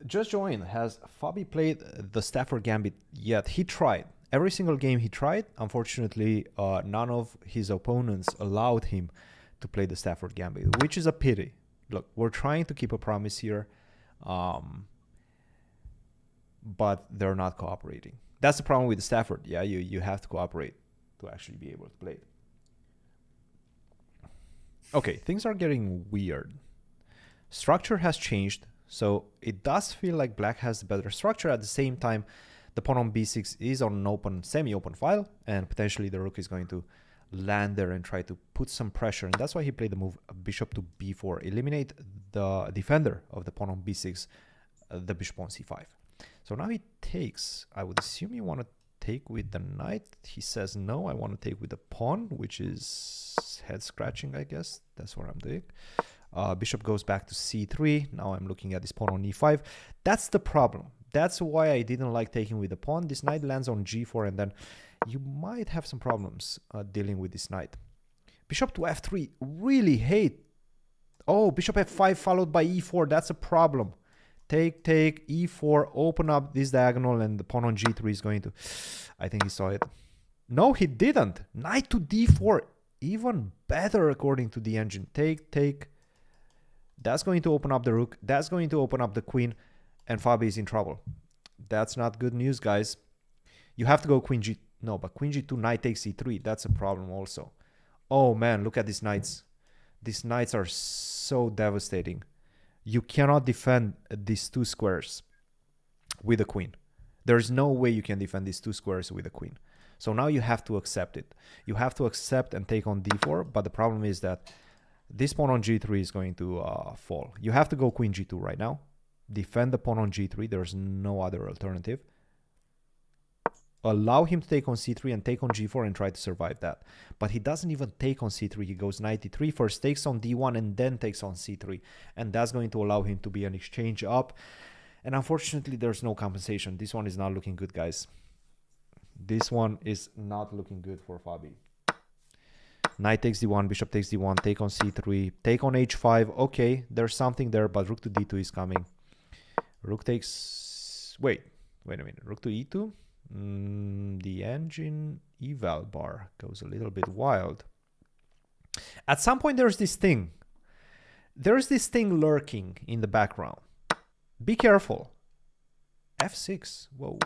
Just join. Has Fabi played the Stafford Gambit yet? He tried. Every single game he tried. Unfortunately, none of his opponents allowed him to play the Stafford Gambit, which is a pity. Look, we're trying to keep a promise here, but they're not cooperating. That's the problem with the Stafford. Yeah, you have to cooperate to actually be able to play it. Okay, things are getting weird. Structure has changed. So it does feel like black has the better structure. At the same time, the pawn on b6 is on an open, semi-open file, and potentially the rook is going to land there and try to put some pressure. And that's why he played the move bishop to b4, eliminate the defender of the pawn on b6, the bishop on c5. So now he takes. I would assume you want to take with the knight. He says, no, I want to take with the pawn, which is head scratching, I guess. That's what I'm doing. Bishop goes back to c3. Now I'm looking at this pawn on e5. That's the problem. That's why I didn't like taking with the pawn. This knight lands on g4, and then you might have some problems dealing with this knight. Bishop to f3. Really hate. Oh, bishop f5 followed by e4. That's a problem. Take, e4, open up this diagonal, and the pawn on g3 is going to... I think he saw it. No, he didn't. Knight to d4. Even better according to the engine. Take. That's going to open up the rook. That's going to open up the queen. And Fabi is in trouble. That's not good news, guys. You have to go queen g... No, but queen g2, knight takes e3. That's a problem also. Oh, man, look at these knights. These knights are so devastating. You cannot defend these 2 squares with a queen. There's no way you can defend these 2 squares with a queen. So now you have to accept it. You have to accept and take on d4. But the problem is that this pawn on g3 is going to fall. You have to go queen g2 right now. Defend the pawn on g3. There's no other alternative. allow him to take on c3 and take on g4 and try to survive that. But he doesn't even take on c3. He goes knight e3 first, takes on d1, and then takes on c3. And that's going to allow him to be an exchange up. And unfortunately, there's no compensation. This one is not looking good, guys. This one is not looking good for Fabi. Knight takes d1, bishop takes d1, take on c3, take on h5. Okay, there's something there, but rook to d2 is coming. Rook takes... Wait a minute. Rook to e2? The engine eval bar goes a little bit wild. At some point, there's this thing. There's this thing lurking in the background. Be careful. f6. Whoa.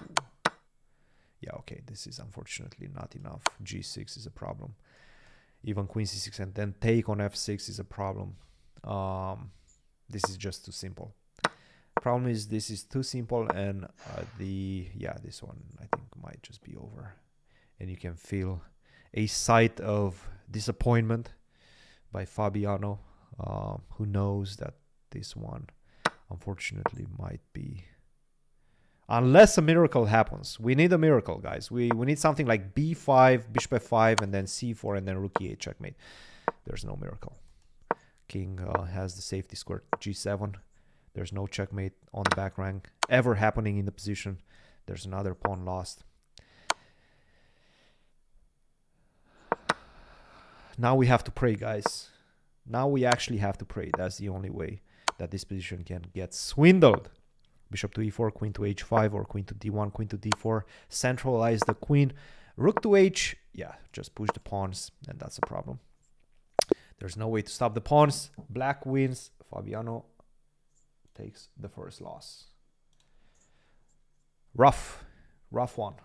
Yeah, okay. This is unfortunately not enough. g6 is a problem. Even queen c6 and then take on f6 is a problem. This is just too simple. Problem is this is too simple, and this one I think might just be over. And you can feel a sight of disappointment by Fabiano, who knows that this one unfortunately might be, unless a miracle happens. We need a miracle, guys. We need something like b5, bishop f5, and then c4, and then rook e8 checkmate. There's no miracle. King has the safety square g7. There's no checkmate on the back rank ever happening in the position. There's another pawn lost. Now we have to pray, guys. Now we actually have to pray. That's the only way that this position can get swindled. Bishop to e4, queen to h5, or queen to d1, queen to d4. Centralize the queen. Rook to h. Yeah, just push the pawns, and that's a problem. There's no way to stop the pawns. Black wins. Fabiano takes the first loss. Rough one.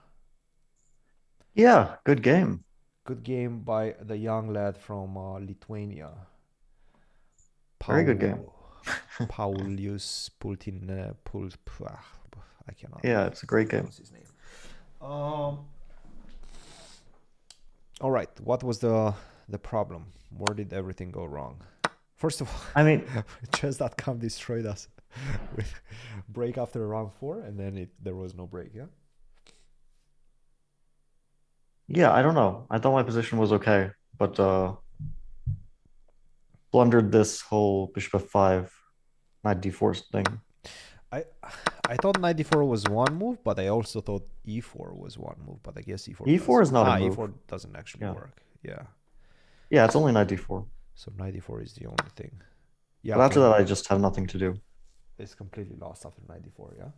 Yeah, good game. Good game by the young lad from Lithuania. Very good game. Paulius Pultin. I cannot. Yeah, it's a great game. His name. All right. What was the problem? Where did everything go wrong? First of all, I mean, chess.com destroyed us with break after round 4, and then there was no break. Yeah. Yeah, I don't know. I thought my position was okay, but blundered this whole bishop f5, knight d4 thing. I thought knight d4 was one move, but I also thought e4 was one move. But I guess e4 is not a move. e4 doesn't actually work. Yeah. Yeah, it's only knight d4. So knight d4 is the only thing. Yeah. But after that, I just have nothing to do. It's completely lost after knight d4. Yeah.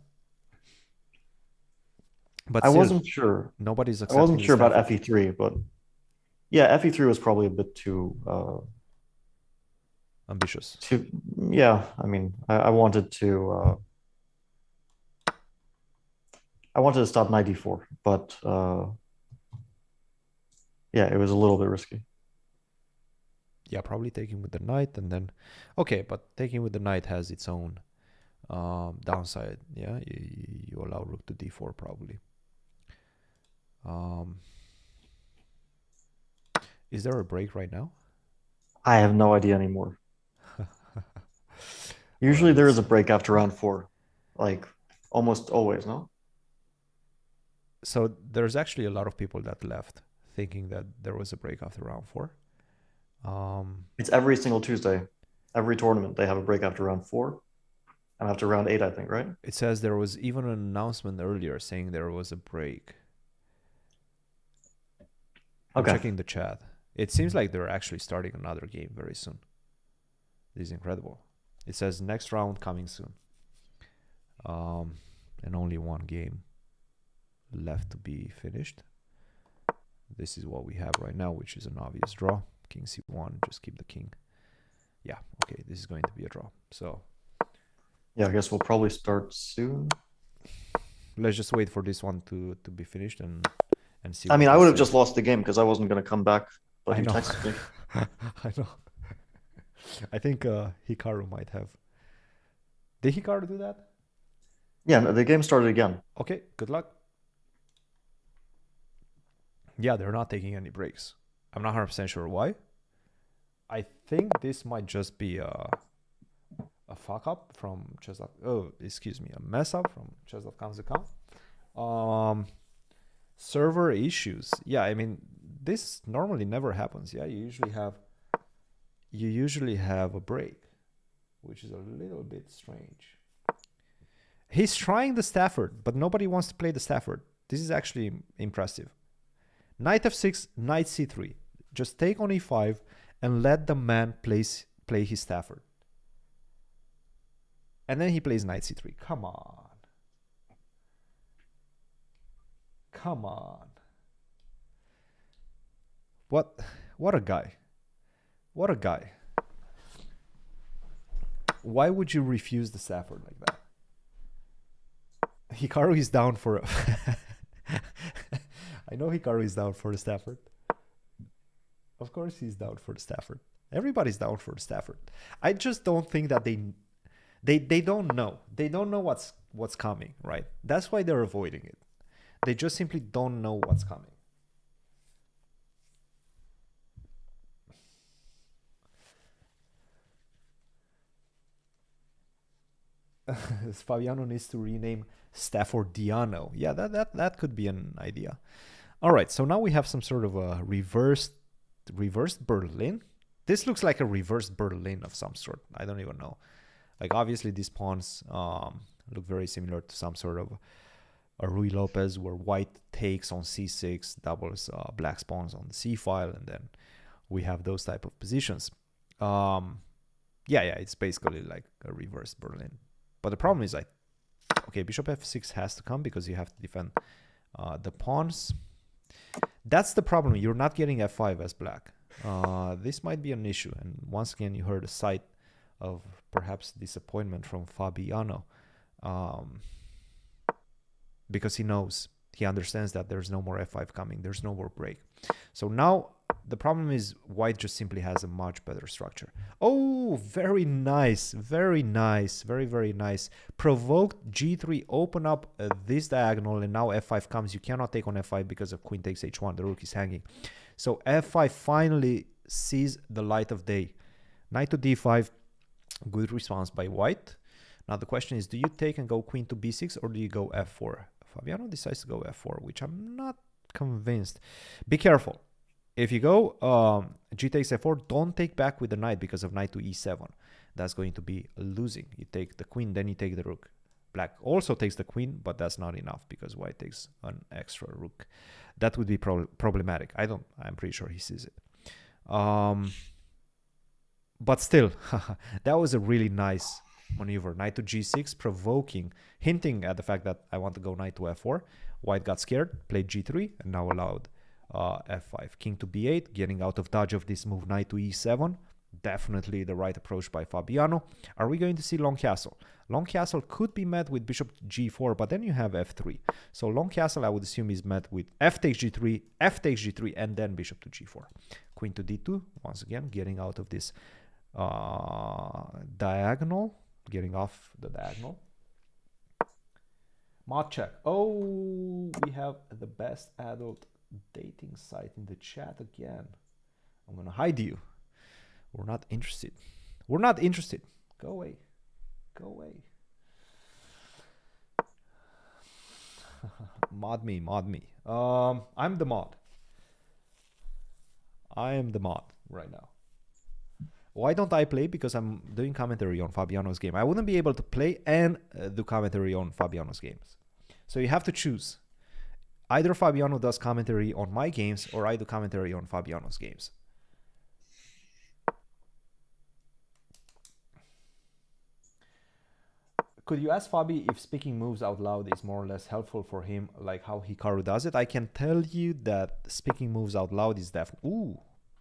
But I wasn't sure. Nobody's. I wasn't sure about fe3, but yeah, fe3 was probably a bit too ambitious. Yeah, I mean, I wanted to. I wanted to stop knight d4, but yeah, it was a little bit risky. Yeah, probably taking with the knight, and then okay, but taking with the knight has its own downside. Yeah, you allow rook to d4 probably. Is there a break right now? I have no idea anymore. Usually there is a break after round 4, like almost always, no? So there's actually a lot of people that left thinking that there was a break after round 4. It's every single Tuesday, every tournament they have a break after round 4 and after round 8, I think, right? It says there was even an announcement earlier saying there was a break. I'm checking the chat. It seems like they're actually starting another game very soon. This is incredible. It says next round coming soon. And only one game left to be finished. This is what we have right now, which is an obvious draw. King c1, just keep the king. Yeah, okay, this is going to be a draw. So yeah, I guess we'll probably start soon. Let's just wait for this one to be finished and see. I mean, I would have just lost the game because I wasn't going to come back, but he texted me. I know. I think Hikaru might have. Did Hikaru do that? Yeah, no, the game started again. Okay, good luck. Yeah, they're not taking any breaks. I'm not 100% sure why. I think this might just be a fuck up from chess. Oh, excuse me, a mess up from chess.com's account. Server issues. Yeah, I mean, this normally never happens. Yeah, you usually have a break, which is a little bit strange. He's trying the Stafford, but nobody wants to play the Stafford. This is actually impressive. Knight f6, knight c3. Just take on e5 and let the man play his Stafford. And then he plays knight c3. Come on. Come on. What a guy. What a guy. Why would you refuse the Stafford like that? Hikaru is down for I know Hikaru is down for the Stafford. Of course he's down for the Stafford. Everybody's down for the Stafford. I just don't think that they don't know. They don't know what's coming, right? That's why they're avoiding it. They just simply don't know what's coming. Fabiano needs to rename Staffordiano. Yeah, that could be an idea. All right, so now we have some sort of a reversed Berlin. This looks like a reversed Berlin of some sort. I don't even know. Like, obviously these pawns look very similar to some sort of a Rui Lopez, where white takes on c6, doubles black's pawns on the c file, and then we have those type of positions. Yeah, it's basically like a reverse Berlin. But the problem is, okay, bishop f6 has to come because you have to defend the pawns. That's the problem. You're not getting f5 as black. This might be an issue. And once again, you heard a sight of perhaps disappointment from Fabiano. Because he understands that there's no more f5 coming. There's no more break. So now the problem is white just simply has a much better structure. Oh, very nice. Very nice. Very, very nice. Provoked g3, open up this diagonal, and now f5 comes. You cannot take on f5 because of queen takes h1. The rook is hanging. So f5 finally sees the light of day. Knight to d5. Good response by white. Now the question is, do you take and go queen to b6, or do you go f4? Fabiano decides to go f4, which I'm not convinced. Be careful. If you go g takes f4, don't take back with the knight because of knight to e7. That's going to be losing. You take the queen, then you take the rook. Black also takes the queen, but that's not enough because white takes an extra rook. That would be problematic. I'm pretty sure he sees it. But still, that was a really nice maneuver. Knight to g6, provoking, hinting at the fact that I want to go knight to f4. White got scared, played g3, and now allowed f5. King to b8, getting out of dodge of this move. Knight to e7. Definitely the right approach by Fabiano. Are we going to see long castle? Long castle could be met with bishop g4, but then you have f3. So long castle, I would assume, is met with f takes g3, f takes g3, and then bishop to g4. Queen to d2, once again, getting out of this diagonal, getting off the diagonal. Mod check. Oh, we have the best adult dating site in the chat again. I'm gonna hide you. We're not interested. We're not interested. Go away. Go away. Mod me, mod me. I'm the mod. I am the mod right now. Why don't I play? Because I'm doing commentary on Fabiano's game. I wouldn't be able to play and do commentary on Fabiano's games. So you have to choose. Either Fabiano does commentary on my games or I do commentary on Fabiano's games. Could you ask Fabi if speaking moves out loud is more or less helpful for him, like how Hikaru does it? I can tell you that speaking moves out loud is definitely... Ooh,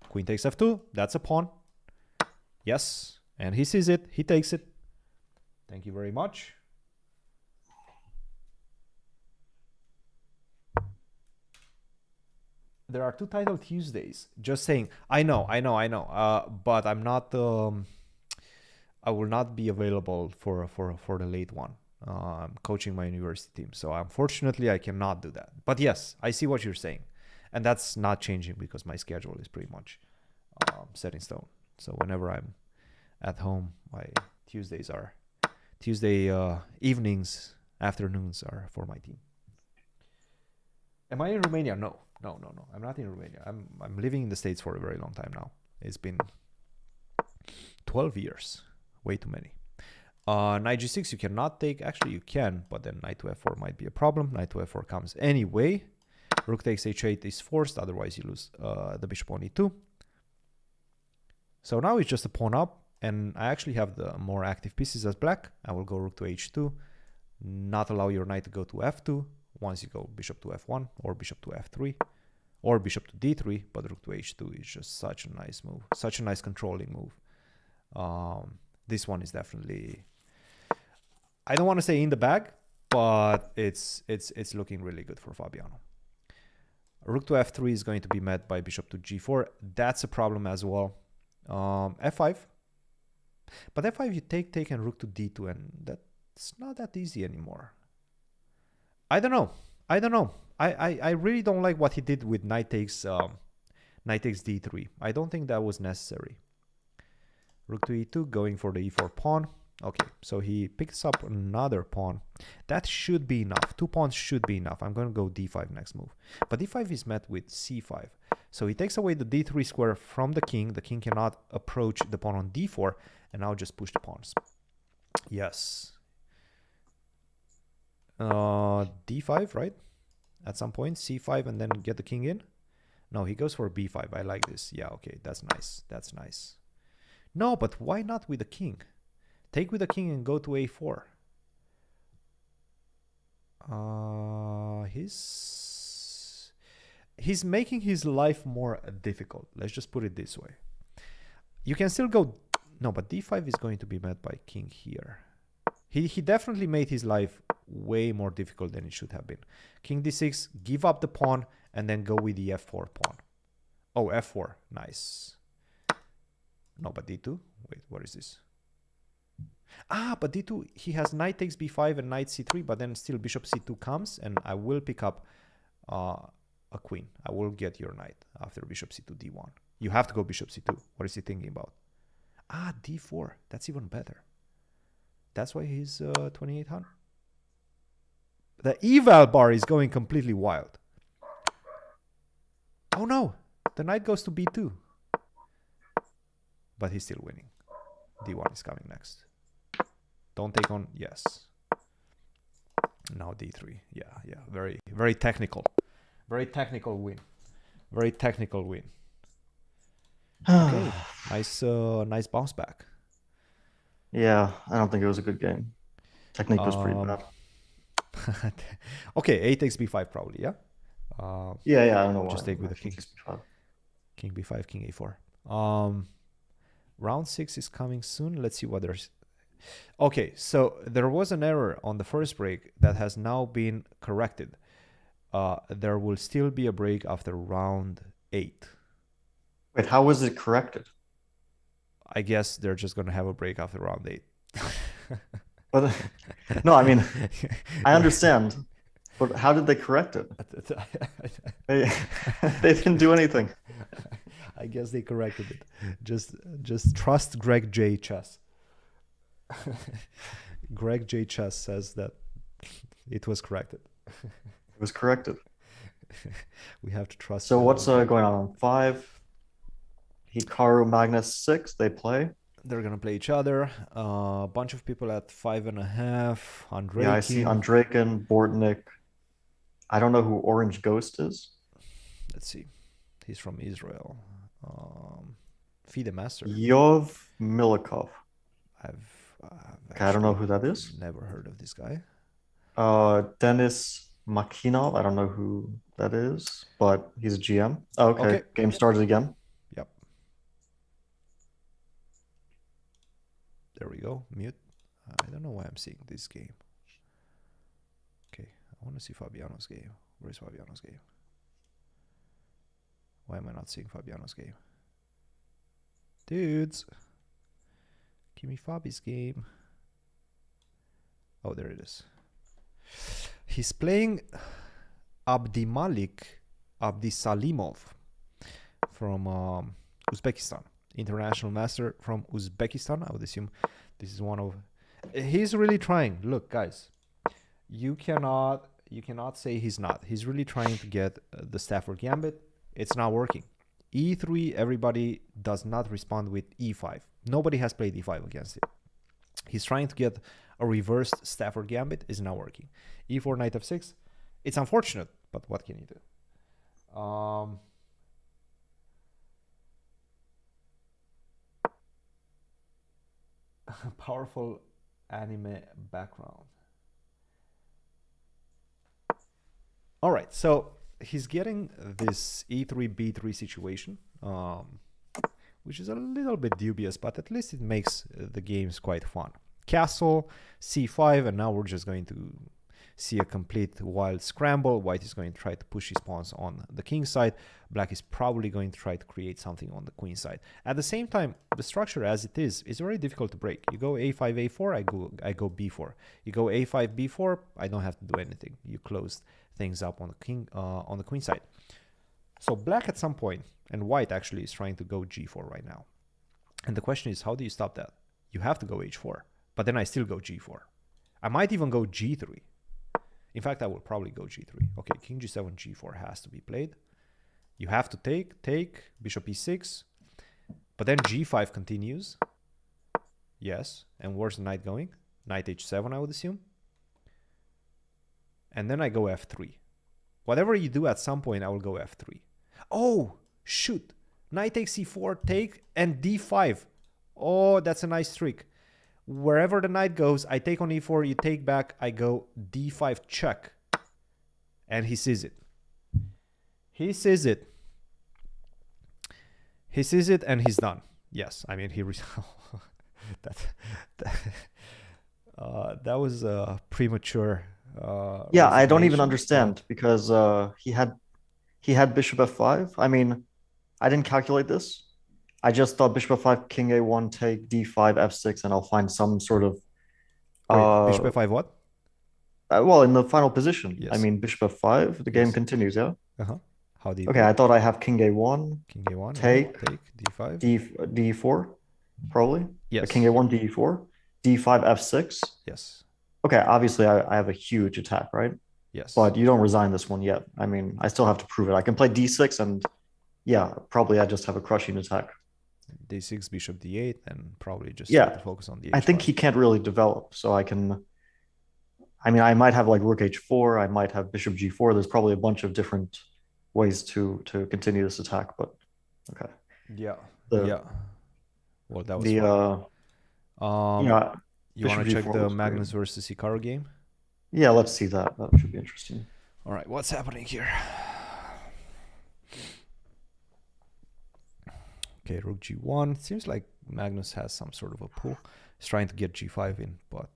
queen takes f2. That's a pawn. Yes, and he sees it. He takes it. Thank you very much. There are 2 title Tuesdays. Just saying. I know. But I'm not... I will not be available for the late one. I'm coaching my university team. So unfortunately, I cannot do that. But yes, I see what you're saying. And that's not changing because my schedule is pretty much set in stone. So whenever I'm at home, my Tuesday evenings, afternoons are for my team. Am I in Romania? No. I'm not in Romania. I'm living in the States for a very long time now. It's been 12 years. Way too many. Knight g6 you cannot take. Actually, you can, but then knight to f4 might be a problem. Knight to f4 comes anyway. Rook takes h8 is forced. Otherwise, you lose the bishop on e2. So now it's just a pawn up. And I actually have the more active pieces as black. I will go rook to h2. Not allow your knight to go to f2. Once you go bishop to f1 or bishop to f3 or bishop to d3, but rook to h2 is just such a nice move, such a nice controlling move. This one is definitely, I don't want to say in the bag, but it's looking really good for Fabiano. Rook to f3 is going to be met by bishop to g4. That's a problem as well. f5, but f5 you take and rook to d2, and that's not that easy anymore. I don't know. I really don't like what he did with knight takes d3. I don't think that was necessary. Rook to e2, going for the e4 pawn. Okay, so he picks up another pawn. That should be enough. 2 pawns should be enough. I'm going to go d5 next move. But d5 is met with c5. So he takes away the d3 square from the king. The king cannot approach the pawn on d4. And now just push the pawns. Yes. D5, right? At some point, c5 and then get the king in. No, he goes for b5. I like this. Yeah, okay, that's nice. That's nice. No, but why not with the king? Take with the king and go to a4. He's making his life more difficult. Let's just put it this way. You can still go... No, but d5 is going to be met by king here. He definitely made his life way more difficult than it should have been. King d6, give up the pawn, and then go with the f4 pawn. Oh, f4. Nice. No, but d2? Wait, what is this? Ah, but d2, he has knight takes b5 and knight c3, but then still bishop c2 comes, and I will pick up a queen. I will get your knight after bishop c2 d1. You have to go bishop c2. What is he thinking about? Ah, d4. That's even better. That's why he's 2800. The eval bar is going completely wild. Oh no, the knight goes to b2. But he's still winning. d1 is coming next. Don't take on, yes. Now d3, yeah, very, very technical. Very technical win. Very technical win. Okay, nice bounce back. Yeah, I don't think it was a good game. Technique was pretty bad. Okay, a takes b5 probably, yeah? Yeah, I don't know why. Just take with the king. King b5, king a4. Round 6 is coming soon. Let's see what there's... Okay, so there was an error on the first break that has now been corrected. There will still be a break after round 8. Wait, how was it corrected? I guess they're just going to have a break after round 8. But no, I mean, I understand. But how did they correct it? They didn't do anything. I guess they corrected it. Just trust Greg J. Chess. Greg J. Chess says that it was corrected. It was corrected. We have to trust. So what's going on 5? Hikaru Magnus 6, they play. They're gonna play each other. A bunch of people at 5.5. Andrei. Yeah, I see Andrejkin, Bortnik. I don't know who Orange Ghost is. Let's see. He's from Israel. FIDE Master. Yov Milikov. I've I don't know who that is. Never heard of this guy. Denis Makinov. I don't know who that is, but he's a GM. Oh, okay. Game started again. Yep. There we go. Mute. I don't know why I'm seeing this game. Okay. I want to see Fabiano's game. Where's Fabiano's game? Why am I not seeing Fabiano's game? Dudes. Give me Fabi's game. Oh, there it is. He's playing Abdimalik Abdisalimov from Uzbekistan. International master from Uzbekistan. I would assume this is one of... He's really trying. Look, guys. You cannot You cannot say he's not. He's really trying to get the Stafford Gambit. It's not working. E3, everybody does not respond with E5. Nobody has played E5 against it. He's trying to get a reversed Stafford Gambit. Is not working. E4, knight f6. It's unfortunate, but what can you do? Powerful anime background. All right, so he's getting this E3, B3 situation, which is a little bit dubious, but at least it makes the games quite fun. Castle, C5, and now we're just going to see a complete wild scramble. White is going to try to push his pawns on the king side. Black is probably going to try to create something on the queen side. At the same time, the structure as it is very difficult to break. You go A5, A4, I go B4. You go A5, B4, I don't have to do anything. You close things up on the queen side. So black at some point, and white actually is trying to go G4 right now. And the question is, how do you stop that? You have to go H4, but then I still go G4. I might even go G3. In fact, I will probably go G3. Okay, king G7, G4 has to be played. You have to take, bishop E6. But then G5 continues. Yes. And where's the knight going? Knight H7, I would assume. And then I go F3. Whatever you do at some point, I will go F3. Oh, shoot. Knight takes C4, take, and D5. Oh, that's a nice trick. Wherever the knight goes, I take on E4, you take back, I go D5 check. And he sees it. He sees it. He sees it and he's done. Yes, I mean, that was premature. Yeah, I don't even understand because he had bishop f5. I mean, I didn't calculate this. I just thought bishop f5, king a1, take d5, f6, and I'll find some sort of... Wait, bishop f5 what? Well, in the final position. Yes. I mean, bishop f5, the game continues, yeah? Uh-huh. How do you Okay, I thought I have king a1. King a1, take d5. d4, probably. Yes. King a1, d4, d5, f6. Yes. Okay, obviously I have a huge attack, right? Yes. But you don't resign this one yet. I mean, I still have to prove it. I can play d6 and yeah, probably I just have a crushing attack. d6, bishop d8, and probably just yeah, to focus on the I think he can't really develop, so I can... I mean, I might have like rook h4, I might have bishop g4. There's probably a bunch of different ways to continue this attack, but okay. Yeah. Yeah. Well, that was fun. Yeah. You want to check the Magnus versus Hikaru game? Yeah, let's see that. That should be interesting. All right, what's happening here? Okay, rook g1. It seems like Magnus has some sort of a pull. He's trying to get g5 in, but...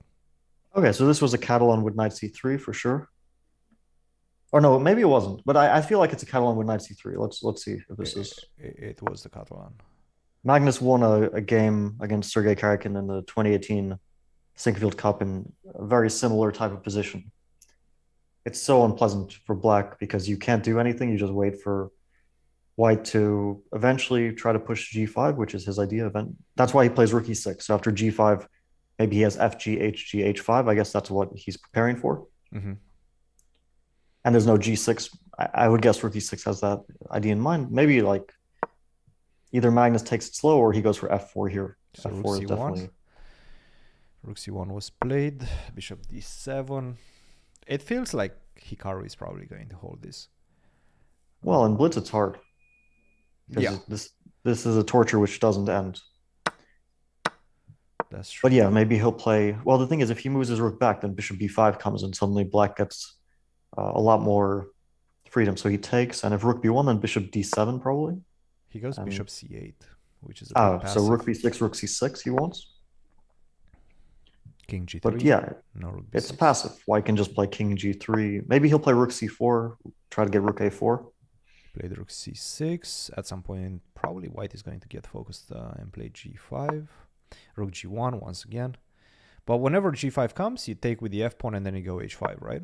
Okay, so this was a Catalan with knight c3 for sure. Or no, maybe it wasn't. But I feel like it's a Catalan with knight c3. Let's see if this is... It was the Catalan. Magnus won a game against Sergei Karyakin in the 2018 Sinquefield Cup in a very similar type of position. It's so unpleasant for black because you can't do anything. You just wait for white to eventually try to push g5, which is his idea. That's why he plays rook e6. So after g5, maybe he has fg, hg, h5. I guess that's what he's preparing for. Mm-hmm. And there's no g6. I would guess rook e6 has that idea in mind. Maybe like either Magnus takes it slow or he goes for f4 here. So f4 is definitely... Rook c1 was played. Bishop d7. It feels like Hikaru is probably going to hold this. Well, in blitz it's hard. Yeah. This is a torture which doesn't end. That's true. But yeah, maybe he'll play... Well, the thing is, if he moves his rook back, then bishop b5 comes and suddenly black gets a lot more freedom. So he takes, and if rook b1, then bishop d7 probably. He goes bishop c8, which is a bit passive. So rook b6, rook c6 he wants. King g3. But yeah, no rook b6. It's passive. White can just play king g3. Maybe he'll play rook c4, try to get rook a4. Play the rook c6. At some point, probably white is going to get focused and play g5. Rook g1 once again. But whenever g5 comes, you take with the f pawn and then you go h5, right?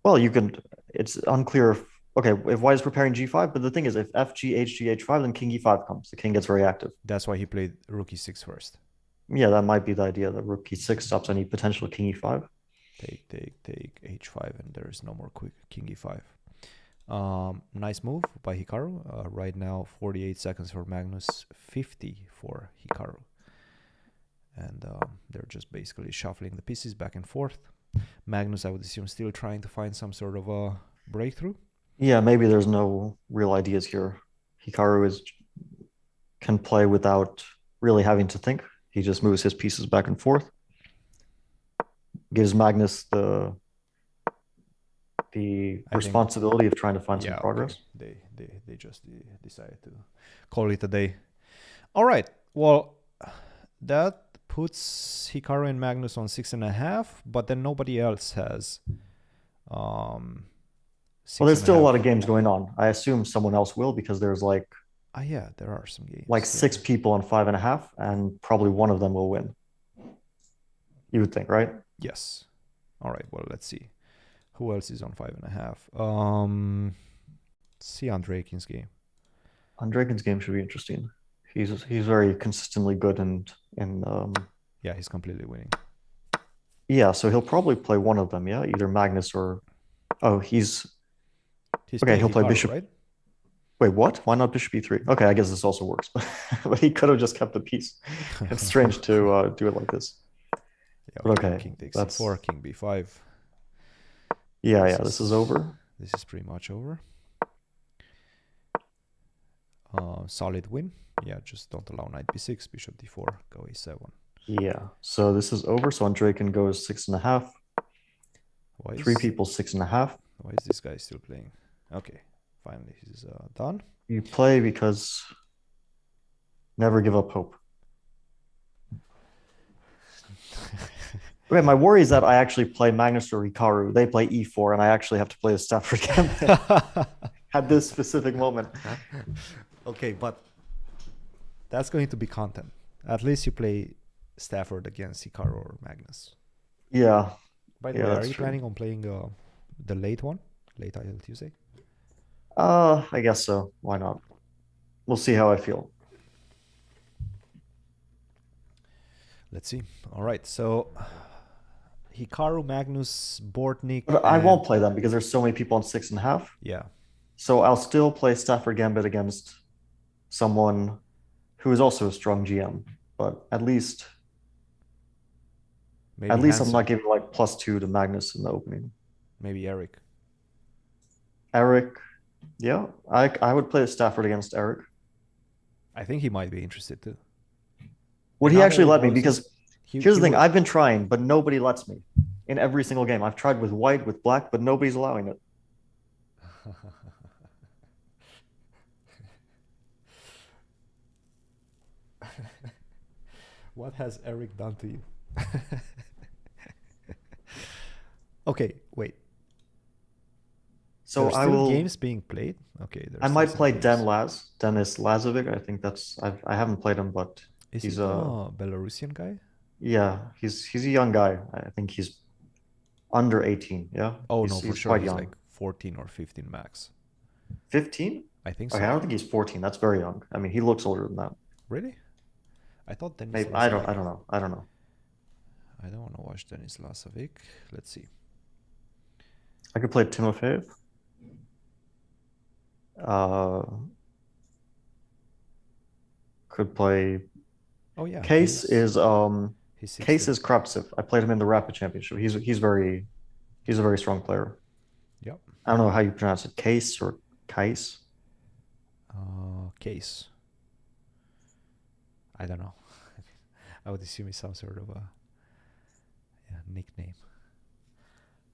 Well, you can... It's unclear if... Okay, if white is preparing g5, but the thing is, if fg, hg, h5, then king e5 comes. The king gets very active. That's why he played rook e6 first. Yeah, that might be the idea, that rook e6 stops any potential king e5. Take h5, and there is no more quick king e5. Nice move by Hikaru. Right now, 48 seconds for Magnus, 50 for Hikaru. And they're just basically shuffling the pieces back and forth. Magnus, I would assume, still trying to find some sort of a breakthrough. Yeah, maybe there's no real ideas here. Hikaru can play without really having to think. He just moves his pieces back and forth. Gives Magnus the responsibility of trying to find some progress. Okay. They just decided to call it a day. All right. Well, that puts Hikaru and Magnus on 6.5, but then nobody else has. Well, there's still a lot of games going on. I assume someone else will, because there's like. Yeah, there are some games. Like 6 people on 5.5, and probably one of them will win. You would think, right? Yes. All right. Well, let's see. Who else is on 5.5? See Andreikin's game. Andreikin's game should be interesting. He's very consistently good and yeah, he's completely winning. Yeah, so he'll probably play one of them. Yeah, either Magnus or he's okay. He'll play Bishop. Right? Wait, what? Why not Bishop e3? Okay, I guess this also works, but he could have just kept the piece. It's strange to do it like this. Yeah, but okay, king takes c4, king b5. Yeah, this is over. This is pretty much over. Solid win. Yeah, just don't allow knight b6, bishop d4, go a7. Yeah, so this is over. So Andreikin goes 6.5. 3 people 6.5. Why is this guy still playing? Okay, finally he's done. You play because never give up hope. Okay, my worry is that I actually play Magnus or Hikaru. They play e4, and I actually have to play the Stafford Gambit at this specific moment. Okay, but that's going to be content. At least you play Stafford against Hikaru or Magnus. Yeah. By the way, are you planning on playing the late one? Late Idle Tuesday? I guess so. Why not? We'll see how I feel. Let's see. All right, so Hikaru, Magnus, Bortnik. But I won't play them because there's so many people on 6.5. Yeah. So I'll still play Stafford Gambit against someone who is also a strong GM, but at least I'm not giving like +2 to Magnus in the opening. Maybe Eric. Eric, yeah, I would play Stafford against Eric. I think he might be interested too. Would he actually let me? Because here's the thing, I've been trying, but nobody lets me in every single game. I've tried with white, with black, but nobody's allowing it. What has Eric done to you? Okay, wait. So I will games being played. Okay, I might play Dennis Lazovic. I think I haven't played him, but he's a Belarusian guy. Yeah, he's a young guy. I think he's under 18. Yeah. Oh no, for sure. He's young. Like 14 or 15 max. 15? I think so. Okay, I don't think he's 14. That's very young. I mean, he looks older than that. Really? I thought Dennis. Maybe, I don't know. I don't want to watch Dennis Lazovic. Let's see. I could play Timofeyev. Could play. Oh yeah. Case is Kravtsev. I played him in the Rapid Championship. He's a very strong player. Yep. I don't know how you pronounce it. Case or Kais? Case. I don't know. I would assume it's some sort of a nickname.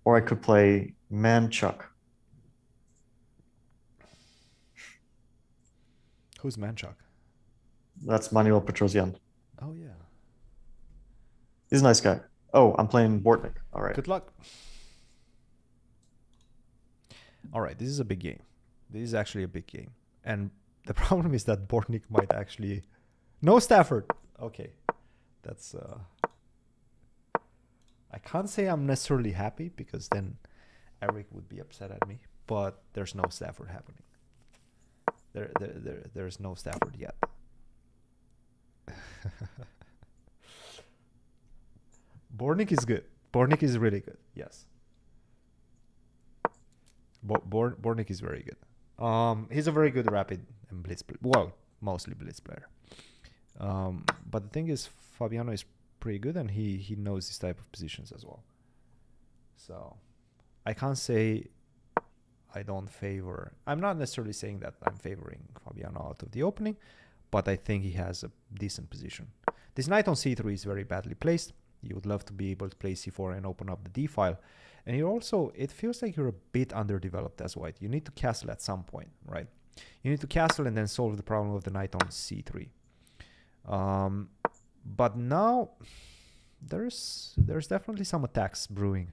Or I could play Manchuk. Who's Manchuk? That's Manuel Petrosian. Oh yeah. He's a nice guy. Oh, I'm playing Bortnik. All right. Good luck. All right, this is a big game. This is actually a big game. And the problem is that Bortnik might actually... No Stafford. Okay. That's... I can't say I'm necessarily happy because then Eric would be upset at me. But there's no Stafford happening. There's no Stafford yet. Bortnik is good. Bornik is really good. Yes. Bornik is very good. He's a very good rapid and blitz player. Well, mostly blitz player. But the thing is, Fabiano is pretty good, and he knows this type of positions as well. So I can't say I don't favor. I'm not necessarily saying that I'm favoring Fabiano out of the opening, but I think he has a decent position. This knight on c3 is very badly placed. You would love to be able to play c4 and open up the d file. And you're also, it feels like you're a bit underdeveloped as white. You need to castle at some point, right? You need to castle and then solve the problem of the knight on c3. But now there's definitely some attacks brewing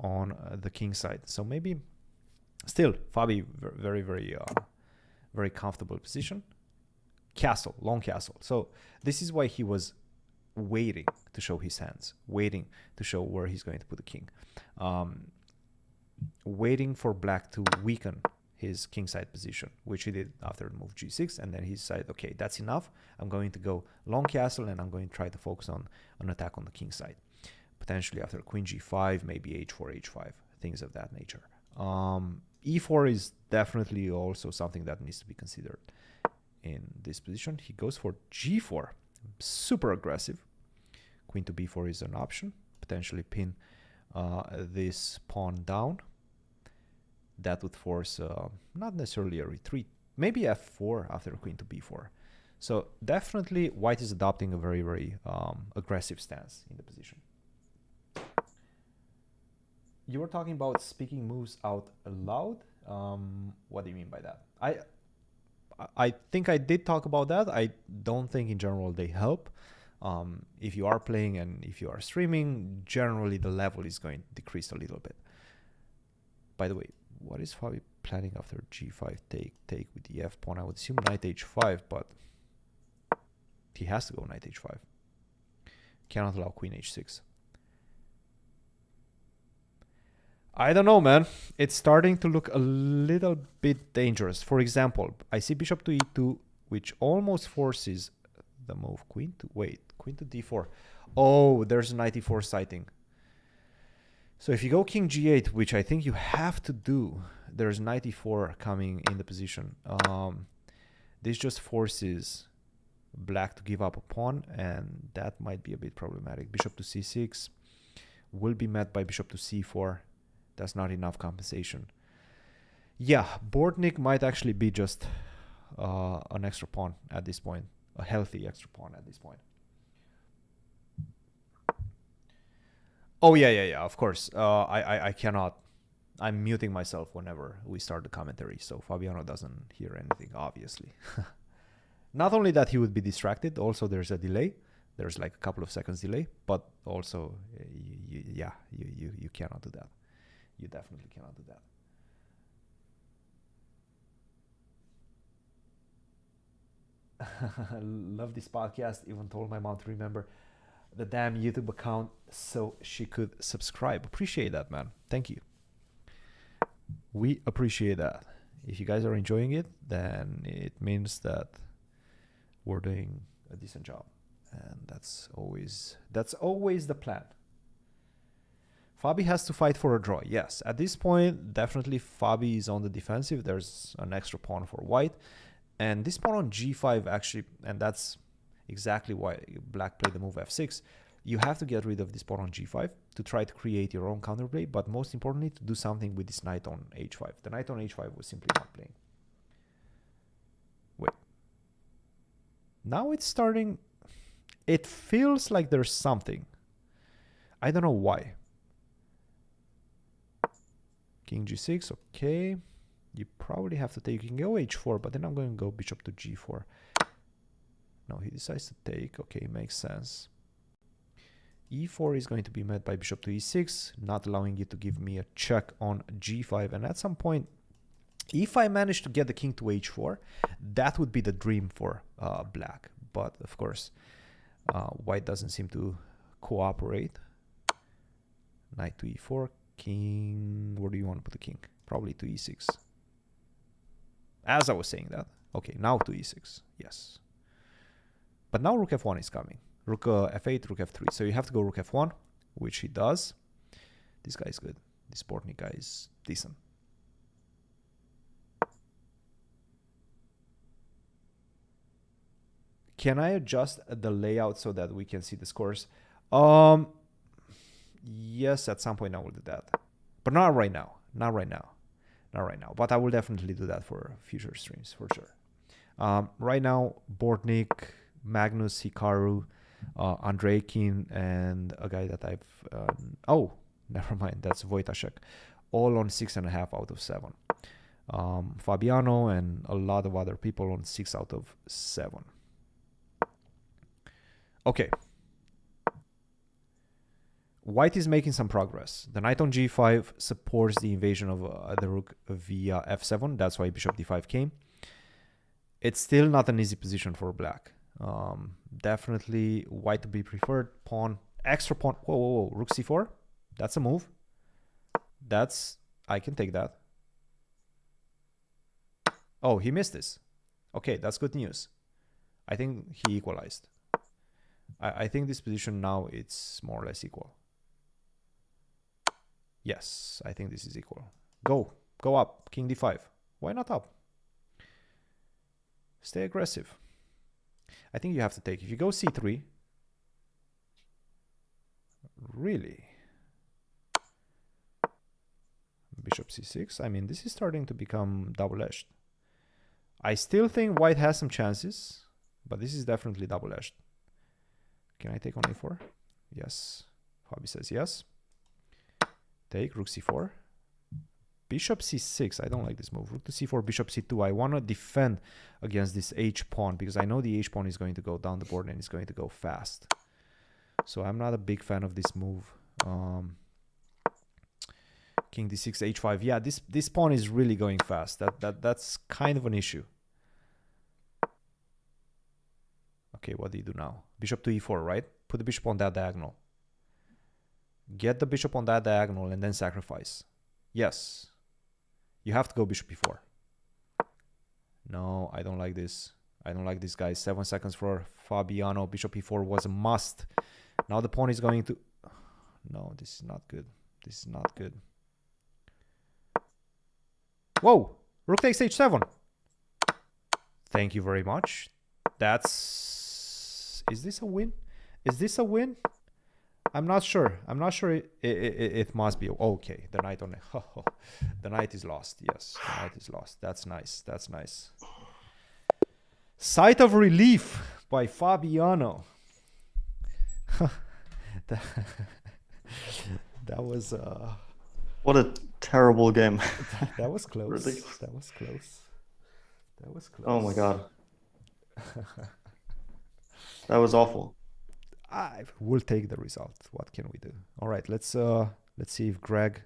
on the king side. So maybe still Fabi very comfortable position. Castle, long castle. So this is why he was waiting to show his hands, waiting to show where he's going to put the king, waiting for black to weaken his kingside position, which he did after the move g6, and then he decided, okay, that's enough. I'm going to go long castle, and I'm going to try to focus on an attack on the king side. Potentially after queen g5, maybe h4, h5, things of that nature. e4 is definitely also something that needs to be considered in this position. He goes for g4, super aggressive. Queen to b4 is an option. Potentially pin this pawn down. That would force not necessarily a retreat, maybe f4 after queen to b4. So definitely white is adopting a very aggressive stance in the position. You were talking about speaking moves out loud. What do you mean by that? I think I did talk about that. I don't think in general they help. If you are playing and if you are streaming, generally the level is going to decrease a little bit. By the way, what is Fabi planning after g5 take with the f pawn? I would assume knight h5, but he has to go knight h5. Cannot allow queen h6. I don't know, man. It's starting to look a little bit dangerous. For example, I see bishop to e2, which almost forces the move. Queen to d4. Oh, there's a knight e4 sighting. So if you go king g8, which I think you have to do, there's knight e4 coming in the position. This just forces black to give up a pawn, and that might be a bit problematic. Bishop to c6 will be met by bishop to c4. That's not enough compensation. Yeah, Bortnik might actually be just an extra pawn at this point. A healthy extra pawn at this point. Oh, yeah, of course. I cannot. I'm muting myself whenever we start the commentary, so Fabiano doesn't hear anything, obviously. Not only that he would be distracted, also there's a delay. There's like a couple of seconds delay, but also, you cannot do that. You definitely cannot do that. Love this podcast. Even told my mom to remember the damn YouTube account so she could subscribe. Appreciate that, man. Thank you. We appreciate that. If you guys are enjoying it, then it means that we're doing a decent job, and that's always the plan. Fabi has to fight for a draw. Yes, at this point, definitely Fabi is on the defensive. There's an extra pawn for white. And this pawn on g5 actually, and that's exactly why black played the move f6. You have to get rid of this pawn on g5 to try to create your own counterplay, but most importantly, to do something with this knight on h5. The knight on h5 was simply not playing. Wait. Now it's starting. It feels like there's something. I don't know why. King g6, okay. You probably have to take. You can go h4, but then I'm going to go bishop to g4. No, he decides to take. Okay, makes sense. e4 is going to be met by bishop to e6, not allowing you to give me a check on g5. And at some point, if I manage to get the king to h4, that would be the dream for black. But of course, white doesn't seem to cooperate. Knight to e4. King, where do you want to put the king? Probably to e6. As I was saying that. Okay, now to e6. Yes. But now rook f1 is coming. Rook f8, rook f3. So you have to go rook f1, which he does. This guy is good. This Bortnik guy is decent. Can I adjust the layout so that we can see the scores? Yes, at some point I will do that. But not right now. Not right now. Not right now. But I will definitely do that for future streams, for sure. Right now, Bortnik, Magnus, Hikaru, Andreikin, and a guy that I've... oh, never mind. That's Wojtaszek. All on 6.5 out of 7. Fabiano and a lot of other people on 6 out of 7. Okay. White is making some progress. The knight on g5 supports the invasion of the rook via f7. That's why bishop d5 came. It's still not an easy position for black. Definitely white to be preferred. Pawn, extra pawn. Whoa, whoa, whoa. Rook c4. That's a move. That's... I can take that. Oh, he missed this. Okay, that's good news. I think he equalized. I think this position now it's more or less equal. Yes, I think this is equal. Go up. King d5. Why not up? Stay aggressive. I think you have to take. If you go c3, really? Bishop c6. I mean, this is starting to become double-edged. I still think white has some chances, but this is definitely double-edged. Can I take on a4? Yes. Fabi says yes. Take, rook c4. Bishop c6. I don't like this move. Rook to c4, bishop c2. I want to defend against this h-pawn because I know the h-pawn is going to go down the board and it's going to go fast. So I'm not a big fan of this move. King d6, h5. Yeah, this pawn is really going fast. That's kind of an issue. Okay, what do you do now? Bishop to e4, right? Put the bishop on that diagonal. Get the bishop on that diagonal and then sacrifice. Yes. You have to go bishop e4. No, I don't like this. I don't like this, guys. 7 seconds for Fabiano. Bishop e4 was a must. Now the pawn is going to... No, this is not good. This is not good. Whoa! Rook takes h7. Thank you very much. That's... Is this a win? Is this a win? I'm not sure. I'm not sure. It must be. Okay, the knight on... the knight is lost. Yes, the knight is lost. That's nice. That's nice. Sight of relief by Fabiano. that was... What a terrible game. that was close. Ridiculous. That was close. That was close. Oh my god. That was awful. I will take the result. What can we do? All right, let's see if Greg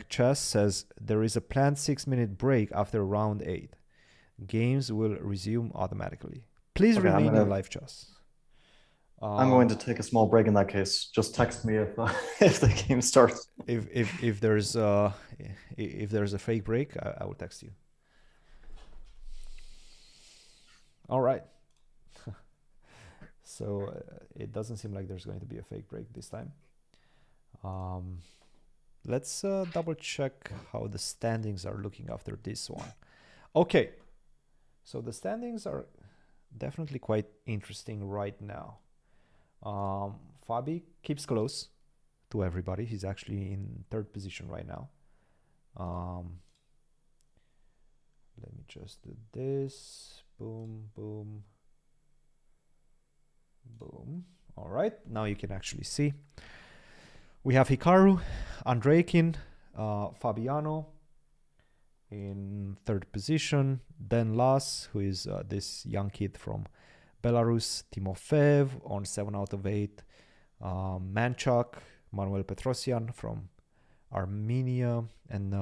Chess says there is a planned 6-minute break after round 8. Games will resume automatically. Please remain in live chess. I'm going to take a small break in that case. Just text me if the game starts. If there's a fake break, I will text you. All right. So it doesn't seem like there's going to be a fake break this time. Let's double check how the standings are looking after this one. Okay, so the standings are definitely quite interesting right now. Fabi keeps close to everybody. He's actually in 3rd position right now. Let me just do this. Boom, boom. Boom. All right, now you can actually see. We have Hikaru, Andreikin, Fabiano in 3rd position. Then Las, who is this young kid from Belarus, Timofev on 7 out of 8. Manchuk, Manuel Petrosian from Armenia, and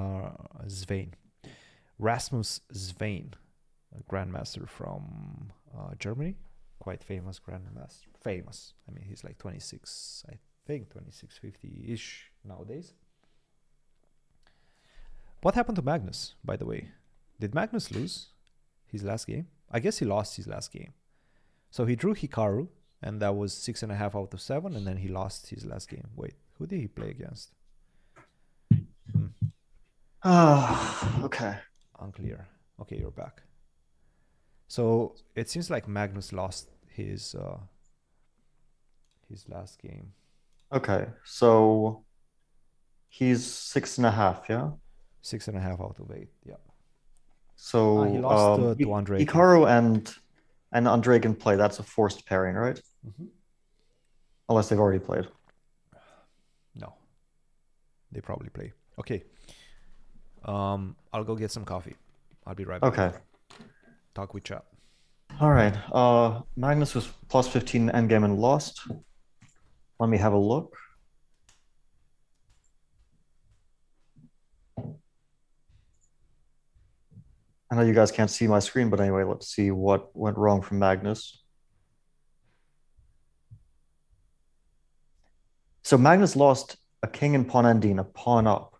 Svein. Rasmus Svein, a grandmaster from Germany. Quite famous grandmaster. Famous. I mean, he's like 26, I think 2650-ish nowadays. What happened to Magnus, by the way? Did Magnus lose his last game? I guess he lost his last game. So he drew Hikaru, and that was 6.5 out of 7, and then he lost his last game. Wait, who did he play against? Okay. Unclear. Okay, you're back. So it seems like Magnus lost his last game. Okay. So he's 6.5, yeah? 6.5 out of 8. Yeah. He So lost to Andrei. Hikaru and Andre can play. That's a forced pairing, right? Mm-hmm. Unless they've already played. No, they probably play. Okay. I'll go get some coffee. I'll be right back. Okay. Talk with chat. All right. Magnus was plus 15 endgame and lost. Let me have a look. I know you guys can't see my screen, but anyway, let's see what went wrong from Magnus. So Magnus lost a king and pawn ending, a pawn up.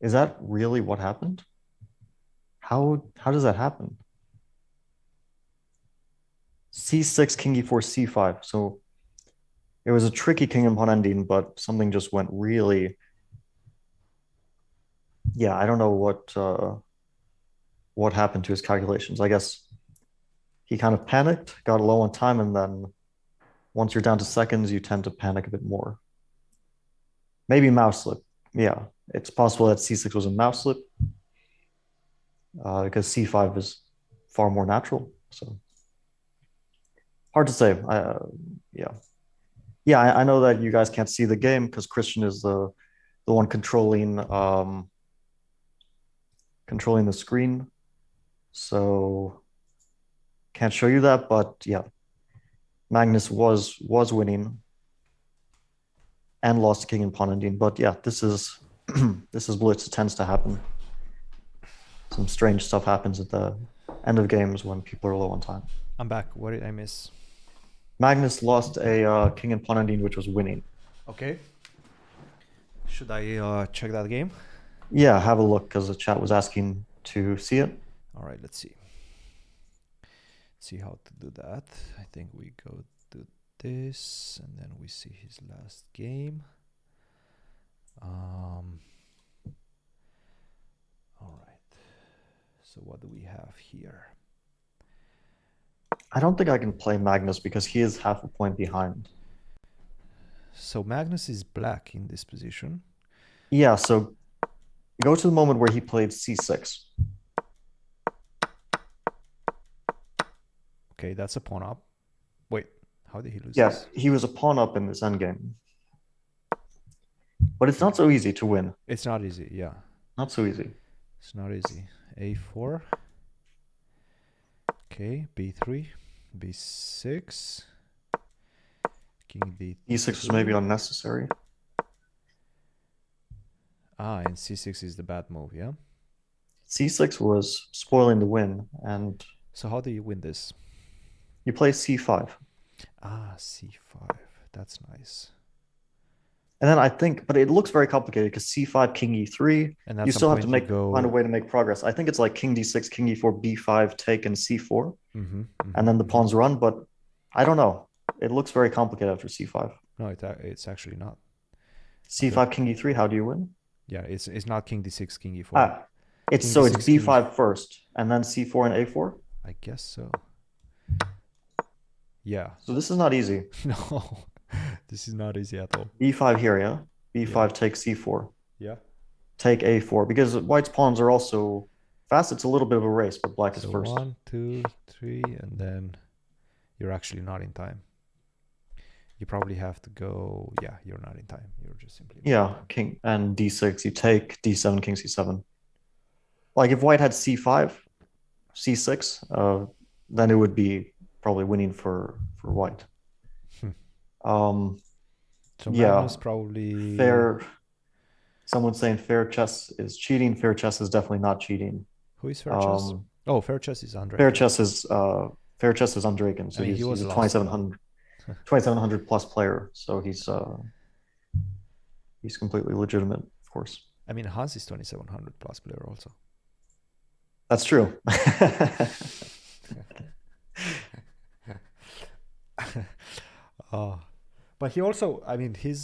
Is that really what happened? How does that happen? C6, king e4, c5. So it was a tricky king and pawn ending, but something just went really. Yeah, I don't know what happened to his calculations. I guess he kind of panicked, got low on time, and then once you're down to seconds, you tend to panic a bit more. Maybe mouse slip. Yeah, it's possible that c6 was a mouse slip because c5 is far more natural. So hard to say. Yeah, I know that you guys can't see the game because Christian is the one controlling the screen, so can't show you that. But yeah, Magnus was winning and lost to king and pawn ending. But yeah, this is this is blitz. It tends to happen. Some strange stuff happens at the end of games when people are low on time. I'm back. What did I miss? Magnus lost a king and pawn ending, which was winning. Okay. Should I check that game? Yeah, have a look because the chat was asking to see it. All right, let's see. See how to do that. I think we go to this and then we see his last game. All right. So what do we have here? I don't think I can play Magnus because he is half a point behind. So Magnus is black in this position. Yeah, so go to the moment where he played c6. Okay, that's a pawn up. Wait, how did he lose Yeah, this? he was a pawn up in this endgame. But it's not so easy to win. It's not easy, yeah. Not so easy. It's not easy. A4. Okay, B3, B6. King D. E6 was maybe unnecessary. And C6 is the bad move, yeah? C6 was spoiling the win, and so how do you win this? You play c5. C5. That's nice. And then I think, but it looks very complicated because c5, king e3. And you still have to find a way to make progress. I think it's like king d6, king e4, b5, take, and c4. And then the pawns run, but I don't know. It looks very complicated after c5. No, it's actually not. c5, okay. King e3, how do you win? Yeah, it's not king d6, king e4. It's b5 first, and then c4 and a4? I guess so. Yeah. So this is not easy. No, this is not easy at all. b5 here, yeah? b5 takes c4. Yeah. Take a4, because white's pawns are also fast. It's a little bit of a race, but black is first. 1, 2, 3, and then you're actually not in time. You probably have to go. Yeah, you're not in time. You're just simply. King and d6. You take d7, king c7. Like if white had c5, c6, then it would be probably winning for white. So Magnus probably fair. Someone's saying fair chess is cheating. Fair chess is definitely not cheating. Who is fair chess? Fair chess is Andre. Fair chess is Andraken. So he was a 2700 plus player. So he's completely legitimate, of course. I mean, Hans is 2700 plus player also. That's true. But he also, I mean, he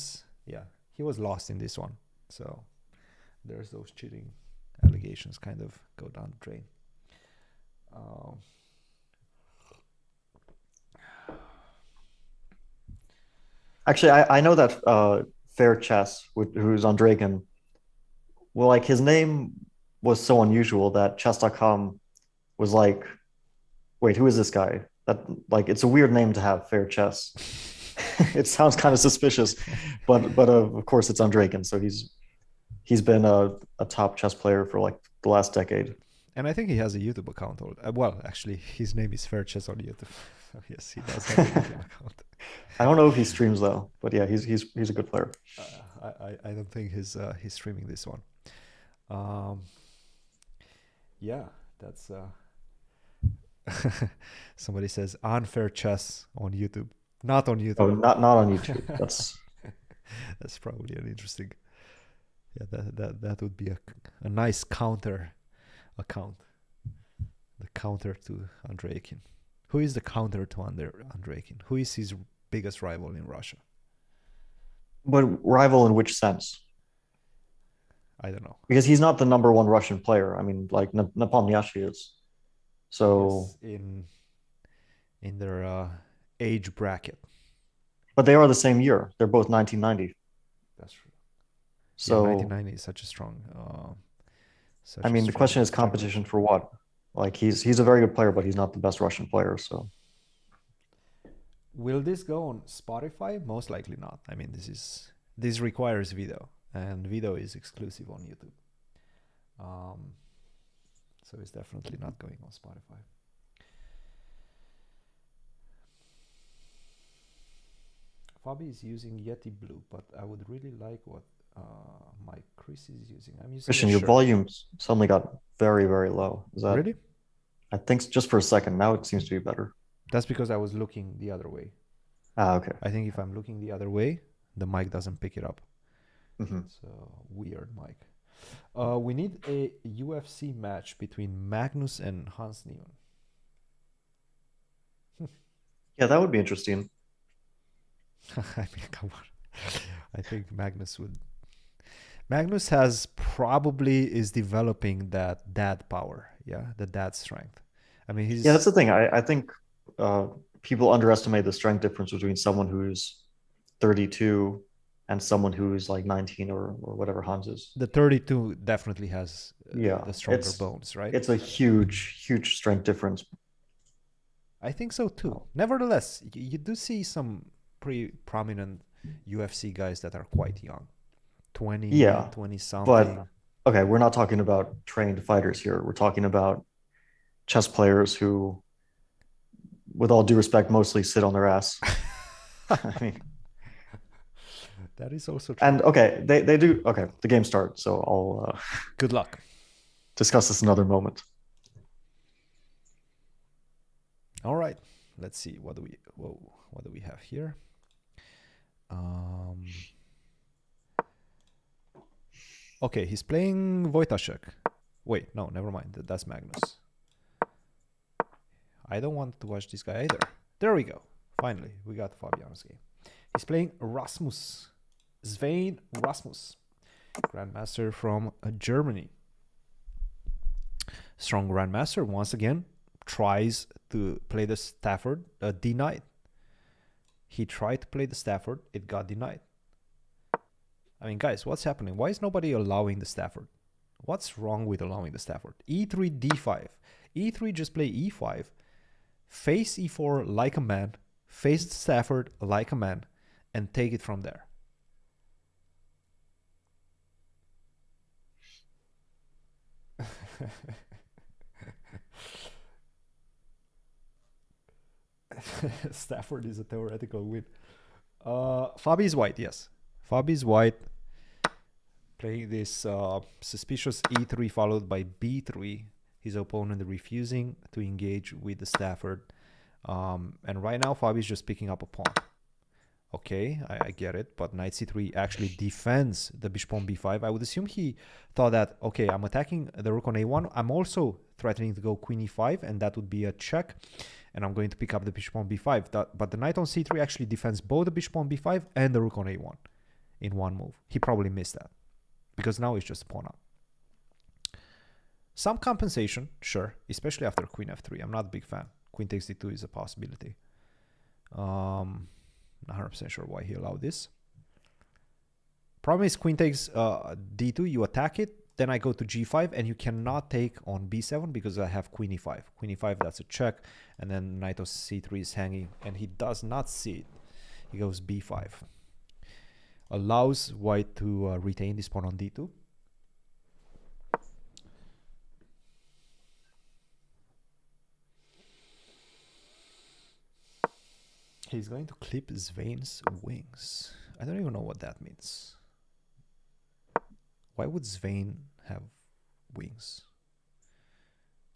was lost in this one. So there's those cheating allegations kind of go down the drain. Actually, I know that Fair Chess, who's on Draken, well, like his name was so unusual that chess.com was like, wait, who is this guy? That like it's a weird name to have, Fair Chess. It sounds kind of suspicious, but of course it's on Draken, so he's been a top chess player for like the last decade. And I think he has a YouTube account. Well, actually, his name is Fair Chess on YouTube. Yes, he does have a YouTube account. I don't know if he streams though, but yeah, he's a good player. I don't think he's streaming this one. Yeah, that's somebody says unfair chess on YouTube, not on YouTube. Oh, not on YouTube. That's probably an interesting. Yeah, that would be a nice counter account. The counter to Andreikin. Who is the counter to Andreikin? Who is his biggest rival in Russia? But rival in which sense? I don't know. Because he's not the number one Russian player. I mean, like Nepomniachtchi is. So yes, in their age bracket. But they are the same year. They're both 1990. That's true. So yeah, 1990 is such a strong. I mean, the question is competition for what? Like he's a very good player, but he's not the best Russian player. So will this go on Spotify? Most likely not. I mean, this requires video, and video is exclusive on YouTube. So it's definitely not going on Spotify. Fabi is using Yeti Blue, but I would really like what my Chris is using. I'm using Christian, your volume suddenly got very, very low. Is that really? I think just for a second. Now it seems to be better. That's because I was looking the other way. Okay. I think if I'm looking the other way, the mic doesn't pick it up. Mm-hmm. So weird mic. We need a UFC match between Magnus and Hans Niemann. Yeah, that would be interesting. I mean, come on. I think Magnus would. Magnus is developing that dad power, the dad strength. I mean, he's. Yeah, that's the thing. I think people underestimate the strength difference between someone who's 32 and someone who's like 19 or whatever Hans is. The 32 definitely has the stronger bones, right? It's a huge strength difference. I think so too. Nevertheless, you do see some pretty prominent UFC guys that are quite young. 20 something. But okay, we're not talking about trained fighters here. We're talking about chess players who, with all due respect, mostly sit on their ass. I mean, that is also true. And okay, they do. Okay, the game starts, so I'll. Good luck. Discuss this another moment. All right, let's see. What do we have here? Okay, he's playing Wojtaszek. Wait, no, never mind. That's Magnus. I don't want to watch this guy either. There we go. Finally, we got Fabiano's game. He's playing Rasmus. Svein Rasmus. Grandmaster from Germany. Strong Grandmaster, once again, tries to play the Stafford, denied. He tried to play the Stafford, it got denied. I mean, guys, what's happening? Why is nobody allowing the Stafford? What's wrong with allowing the Stafford? E3, D5. E3, just play E5. Face E4 like a man. Face the Stafford like a man. And take it from there. Stafford is a theoretical win. Fabi is white, yes. Fabi is white. Playing this suspicious E3 followed by B3. His opponent refusing to engage with the Stafford. And right now, Fabi is just picking up a pawn. Okay, I get it. But knight C3 actually defends the bishop on B5. I would assume he thought that, okay, I'm attacking the rook on A1. I'm also threatening to go queen E5, and that would be a check. And I'm going to pick up the bishop on B5. But the knight on C3 actually defends both the bishop on B5 and the rook on A1 in one move. He probably missed that. because now it's just pawn up. Some compensation, sure, especially after queen f3. I'm not a big fan. Queen takes d2 is a possibility. Not 100% sure why he allowed this. Problem is queen takes d2, you attack it, then I go to g5, and you cannot take on b7 because I have queen e5. Queen e5, that's a check, and then knight of c3 is hanging, and he does not see it. He goes b5. Allows white to retain this pawn on d2. He's going to clip Svane's wings. I don't even know what that means. Why would Svane have wings?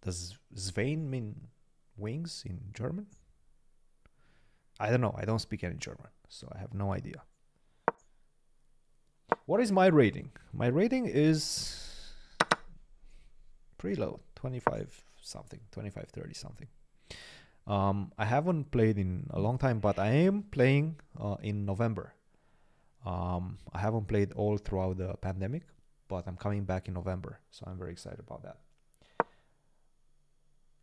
Does Svane mean wings in German? I don't know. I don't speak any German, so I have no idea. What is my rating? My rating is pretty low, 25 something, 25, 30 something. I haven't played in a long time, but I am playing in November. I haven't played all throughout the pandemic, but I'm coming back in November, so I'm very excited about that.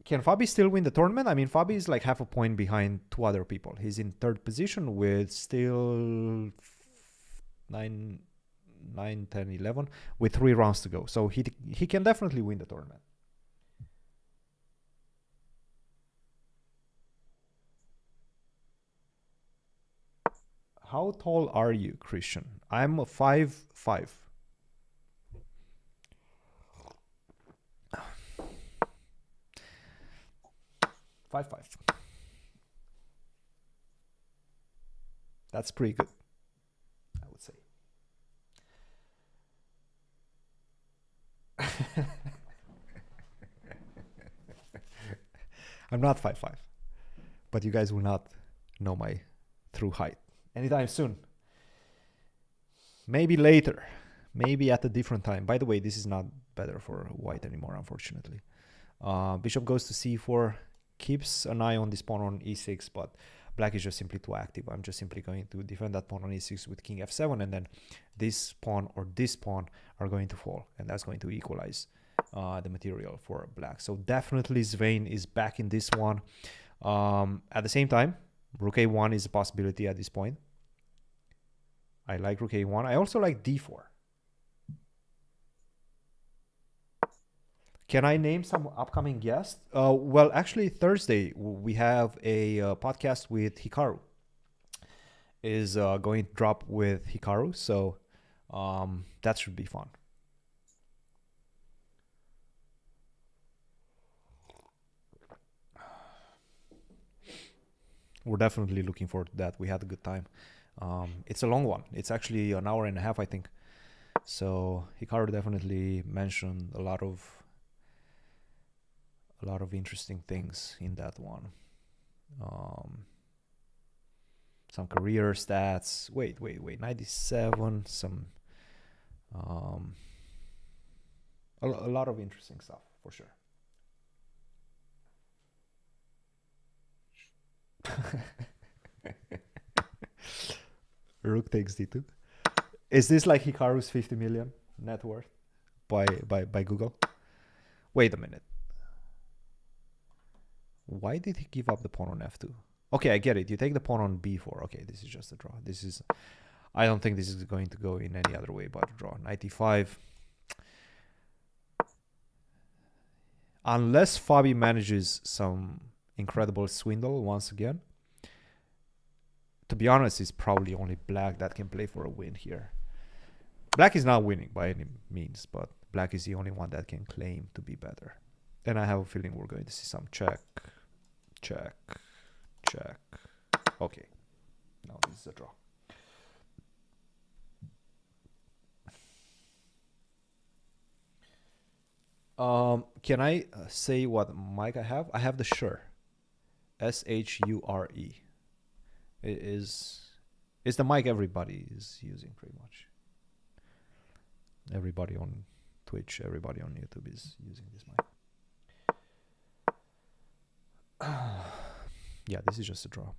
Can Fabi still win the tournament? I mean, Fabi is like half a point behind two other people. He's in third position with still 9, 10, 11, with 3 rounds to go. So he can definitely win the tournament. How tall are you, Christian? I'm 5'5". 5'5". That's pretty good, I would say. I'm not 5'5", but you guys will not know my true height anytime soon. Maybe later, maybe at a different time. By the way, this is not better for white anymore, unfortunately. Bishop goes to c4, keeps an eye on this pawn on e6, but black is just simply too active. I'm just simply going to defend that pawn on e6 with king f7, and then this pawn or this pawn are going to fall, and that's going to equalize the material for black. So definitely Svane is back in this one. At the same time, rook a1 is a possibility at this point. I like rook a1. I also like d4. Can I name some upcoming guests? Well, actually, Thursday, we have a podcast with Hikaru. Is going to drop with Hikaru, so that should be fun. We're definitely looking forward to that. We had a good time. It's a long one. It's actually an hour and a half, I think. So Hikaru definitely mentioned a lot of interesting things in that one. Some career stats. Wait. 97. Some a lot of interesting stuff for sure. Rook takes d2. Is this like Hikaru's 50 million net worth by Google? Wait a minute. Why did he give up the pawn on f2? Okay, I get it. You take the pawn on b4. Okay, this is just a draw. This is, I don't think this is going to go in any other way but a draw. Knight e5. Unless Fabi manages some incredible swindle once again. To be honest, it's probably only black that can play for a win here. Black is not winning by any means, but black is the only one that can claim to be better. And I have a feeling we're going to see some check. Okay. Now this is a draw. Can I say what mic I have? I have the Shure. Shure. Is the mic everybody is using pretty much. Everybody on Twitch, everybody on YouTube is using this mic. Yeah, this is just a draw.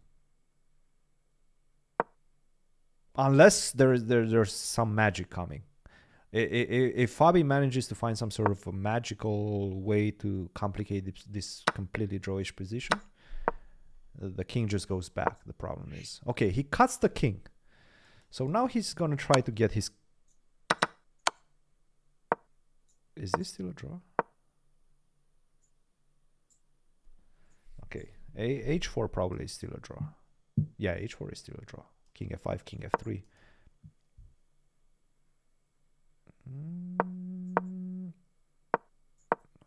Unless there's some magic coming. If Fabi manages to find some sort of a magical way to complicate this completely drawish position, the king just goes back. The problem is, okay, he cuts the king. So now he's going to try to get his... Is this still a draw? Okay, h4 probably is still a draw. Yeah, h4 is still a draw. King f5, king f3.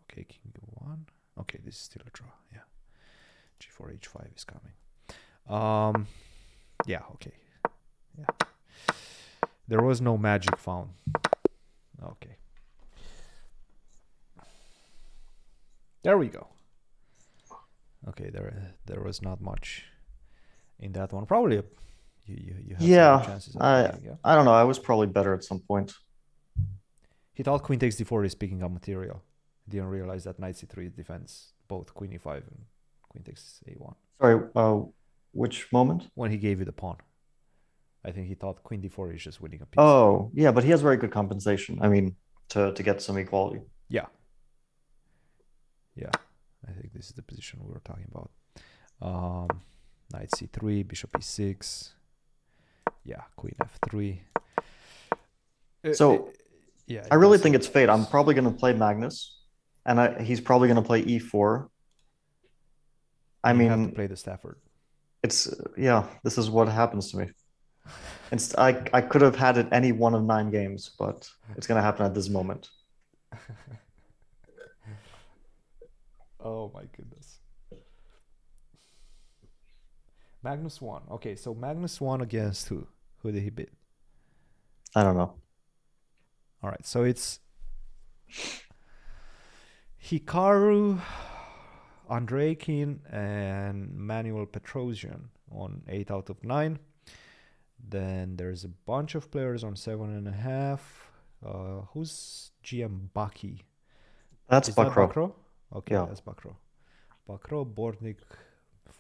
Okay, king f1. Okay, this is still a draw. Yeah, g4, h5 is coming. Yeah, okay. Yeah, there was no magic found. Okay, there we go. Okay, there was not much in that one. Probably you have some chances of winning, yeah. I don't know. I was probably better at some point. He thought queen takes d4 is picking up material. He didn't realize that knight c3 defends both queen e5 and queen takes a1. Sorry, which moment? When he gave you the pawn. I think he thought queen d4 is just winning a piece. Oh, yeah, but he has very good compensation. I mean, to get some equality. Yeah. Yeah. I think this is the position we were talking about. Knight c3, bishop e6. Yeah, queen f3. So yeah, I really think it's fate. I'm probably going to play Magnus, and he's probably going to play e4. I mean, have to play the Stafford. It's this is what happens to me. I could have had it any one of 9 games, but it's going to happen at this moment. Oh my goodness. Magnus won. Okay, so Magnus won against who? Who did he beat? I don't know. All right, so it's Hikaru, Andreikin, and Manuel Petrosian on 8 out of 9. Then there's a bunch of players on 7.5. Who's GM Baki? That's Bakro. Bakro? Okay, yeah. That's Bakro. Bakro, Bortnik,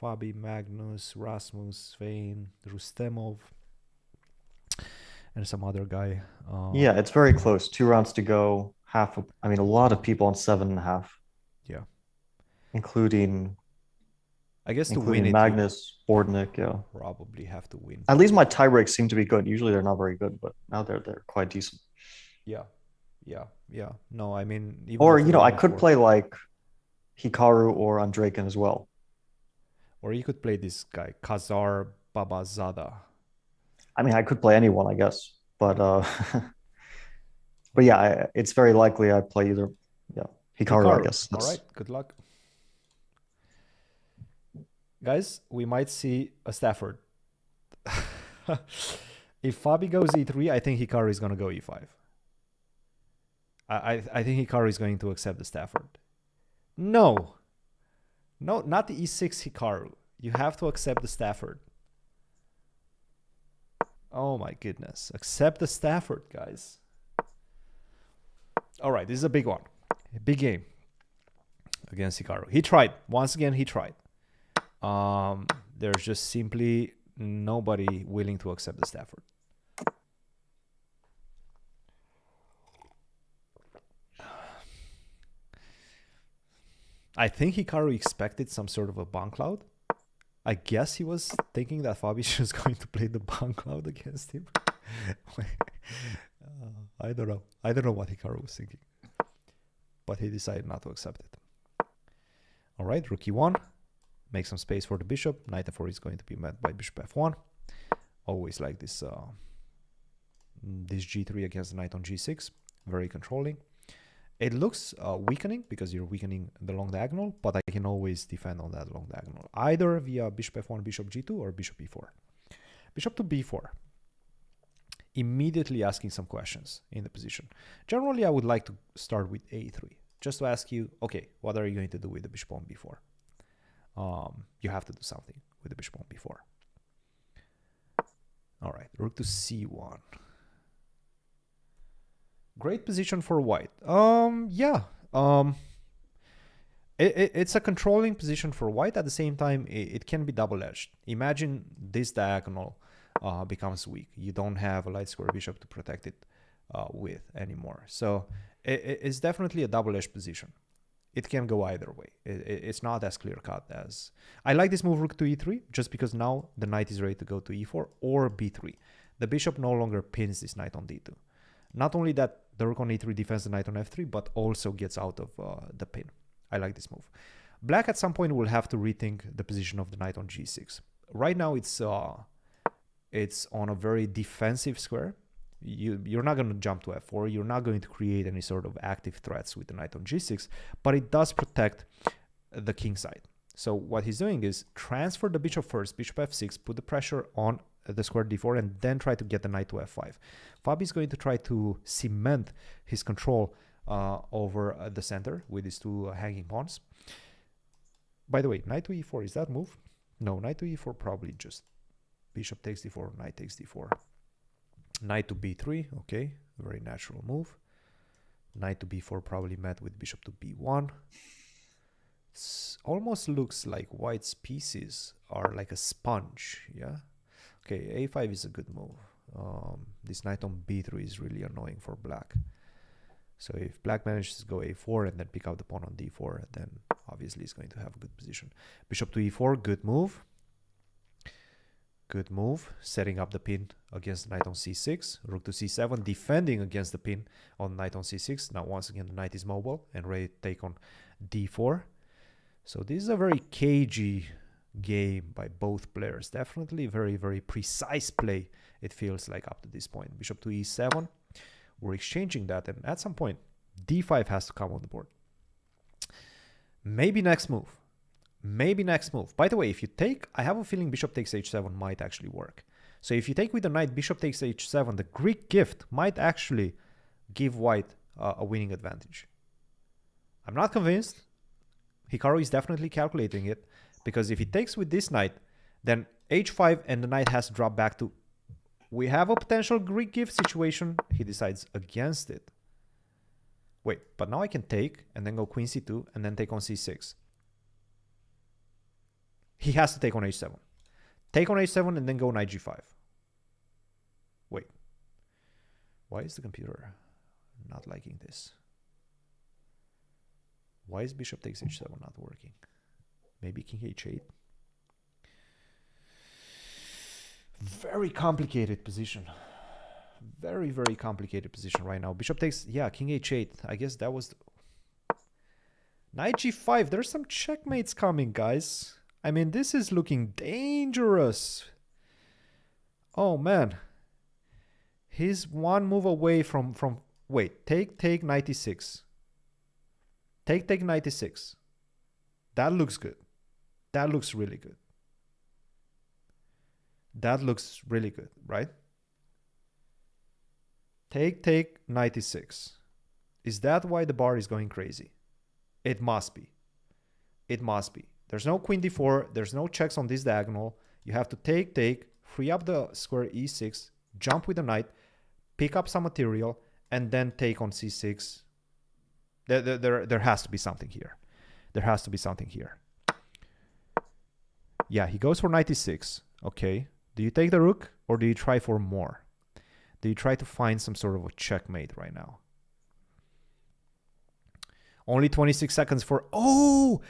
Fabi, Magnus, Rasmus, Svein, Rustemov, and some other guy. Yeah, it's very close. 2 rounds to go. A lot of people on 7.5. Yeah. Including to win it, Magnus, Bortnik, yeah. Probably have to win. At least my tie breaks seem to be good. Usually they're not very good, but now they're quite decent. Yeah. No, I mean... Or, I could play like Hikaru or Andreikin as well. Or you could play this guy, Kazar Babazada. I mean, I could play anyone, I guess. But but yeah, it's very likely I play either. Yeah, Hikaru, I guess. All right, good luck. Guys, we might see a Stafford. If Fabi goes e3, I think Hikaru is going to go e5. I think Hikaru is going to accept the Stafford. No, not the e6 Hikaru. You have to accept the Stafford. Oh my goodness. Accept the Stafford, guys. All right, this is a big one. A big game against Hikaru. He tried. Once again, he tried. There's just simply nobody willing to accept the Stafford. I think Hikaru expected some sort of a bomb cloud. I guess he was thinking that Fabi was going to play the bomb cloud against him. I don't know. I don't know what Hikaru was thinking. But he decided not to accept it. All right, rook e1. Make some space for the bishop. Knight f4 is going to be met by bishop f1. Always like this this g3 against the knight on g6. Very controlling. It looks weakening because you're weakening the long diagonal, but I can always defend on that long diagonal, either via bishop f1, bishop g2, or bishop e4. Bishop to b4. Immediately asking some questions in the position. Generally, I would like to start with a3, just to ask you, okay, what are you going to do with the bishop on b4? You have to do something with the bishop on b4. All right, rook to c1. Great position for white. It's a controlling position for white. At the same time, it can be double-edged. Imagine this diagonal becomes weak. You don't have a light square bishop to protect it with anymore. So it's definitely a double-edged position. It can go either way. It's not as clear-cut as... I like this move rook to e3 just because now the knight is ready to go to e4 or b3. The bishop no longer pins this knight on d2. Not only that, the rook on e3 defends the knight on f3, but also gets out of the pin. I like this move. Black at some point will have to rethink the position of the knight on g6. Right now it's on a very defensive square. You're not going to jump to f4. You're not going to create any sort of active threats with the knight on g6, but it does protect the king side. So what he's doing is transfer the bishop first, bishop f6, put the pressure on the square d4, and then try to get the knight to f5. Fabi is going to try to cement his control over the center with his two hanging pawns. By the way, knight to e4, is that move? No, knight to e4 probably just bishop takes d4, knight takes d4. Knight to b3, okay, very natural move. Knight to b4 probably met with bishop to b1. It almost looks like white's pieces are like a sponge, yeah? Okay, a5 is a good move. This knight on b3 is really annoying for black. So if black manages to go a4 and then pick up the pawn on d4, then obviously he's going to have a good position. Bishop to e4, good move. Good move, setting up the pin against the knight on c6. Rook to c7, defending against the pin on knight on c6. Now once again the knight is mobile and ready to take on d4. So this is a very cagey game by both players. Definitely very, very precise play, it feels like, up to this point. Bishop to e7. We're exchanging that, and at some point d5 has to come on the board. Maybe next move. Maybe next move. By the way, if you take, I have a feeling bishop takes h7 might actually work. So if you take with the knight, bishop takes h7, the Greek gift might actually give white a winning advantage. I'm not convinced. Hikaru is definitely calculating it, because if he takes with this knight, then h5 and the knight has to drop back to... We have a potential Greek gift situation. He decides against it. Wait, but now I can take and then go queen c2 and then take on c6. He has to take on h7. Take on h7 and then go knight g5. Wait. Why is the computer not liking this? Why is bishop takes h7 not working? Maybe king h8. Very complicated position. Very, very complicated position right now. Bishop takes, yeah, king h8. I guess that was... Knight g5. There's some checkmates coming, guys. I mean, this is looking dangerous. Oh, man. He's one move away from wait, take knight e6. Take knight e6. That looks good. That looks really good. That looks really good, right? Take knight e6. Is that why the bar is going crazy? It must be. It must be. There's no queen d4. There's no checks on this diagonal. You have to take, free up the square e6, jump with the knight, pick up some material, and then take on c6. There has to be something here. There has to be something here. Yeah, he goes for knight e6. Okay. Do you take the rook or do you try for more? Do you try to find some sort of a checkmate right now? Only 26 seconds for... Oh!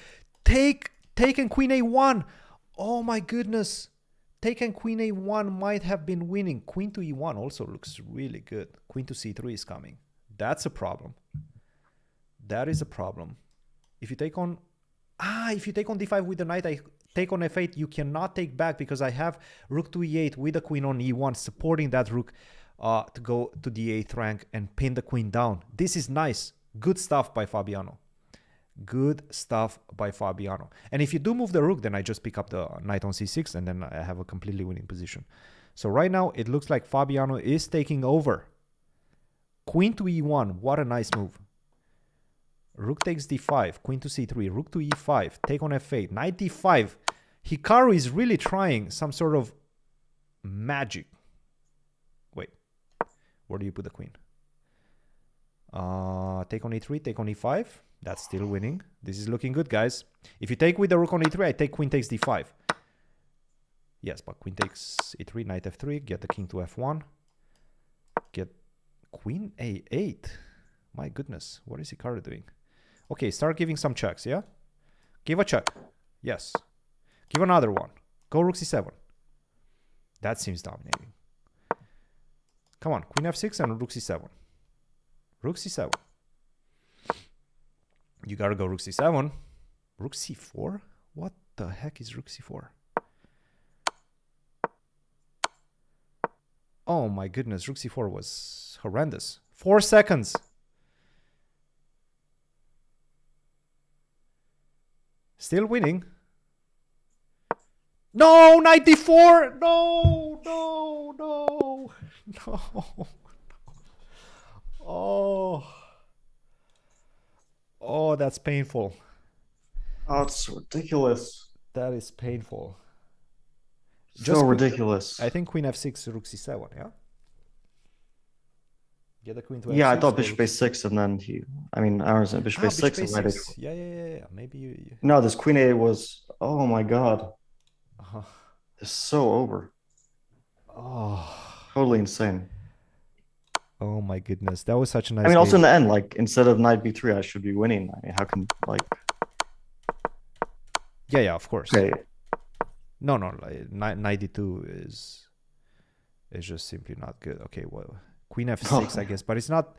Take and queen a1. Oh my goodness. Take and queen a1 might have been winning. Queen to e1 also looks really good. Queen to c3 is coming. That's a problem. That is a problem. If you take on... if you take on d5 with the knight, I take on f8. You cannot take back because I have rook to e8 with the queen on e1 supporting that rook to go to the 8th rank and pin the queen down. This is nice. Good stuff by Fabiano. Good stuff by Fabiano. And if you do move the rook, then I just pick up the knight on c6 and then I have a completely winning position. So right now it looks like Fabiano is taking over. Queen to e1. What a nice move. Rook takes d5. Queen to c3. Rook to e5. Take on f8. Knight d5. Hikaru is really trying some sort of magic. Wait. Where do you put the queen? Take on e3. Take on e5. That's still winning. This is looking good, guys. If you take with the rook on e3, I take queen takes d5. Yes, but queen takes e3, knight f3, get the king to f1. Get Queen A8. My goodness, what is Hikaru doing? Okay, start giving some checks, yeah? Give a check. Yes. Give another one. Go rook c7. That seems dominating. Come on, queen f6 and rook c7. Rook c7. You gotta go rook c7. Rook c4? What the heck is rook c4? Oh my goodness, rook c4 was horrendous. 4 seconds. Still winning. No, knight d4. No, no, no, no. Oh, that's painful. Oh, it's ridiculous. That is painful. So ridiculous. I think queen f6, rook c7, yeah? Get the queen to f6. Yeah, I thought bishop a6 and then I don't understand. Bishop a6 bishop and knight a6. Yeah. Maybe you. No, this queen a was, oh my God. Uh-huh. It's so over. Oh. Totally insane. Oh my goodness. That was such a nice also game. in the end, like, instead of knight b3, I should be winning. How can, like... Yeah, of course. Okay. No, like, knight d2 is just simply not good. Okay, well, queen f6, I guess, but it's not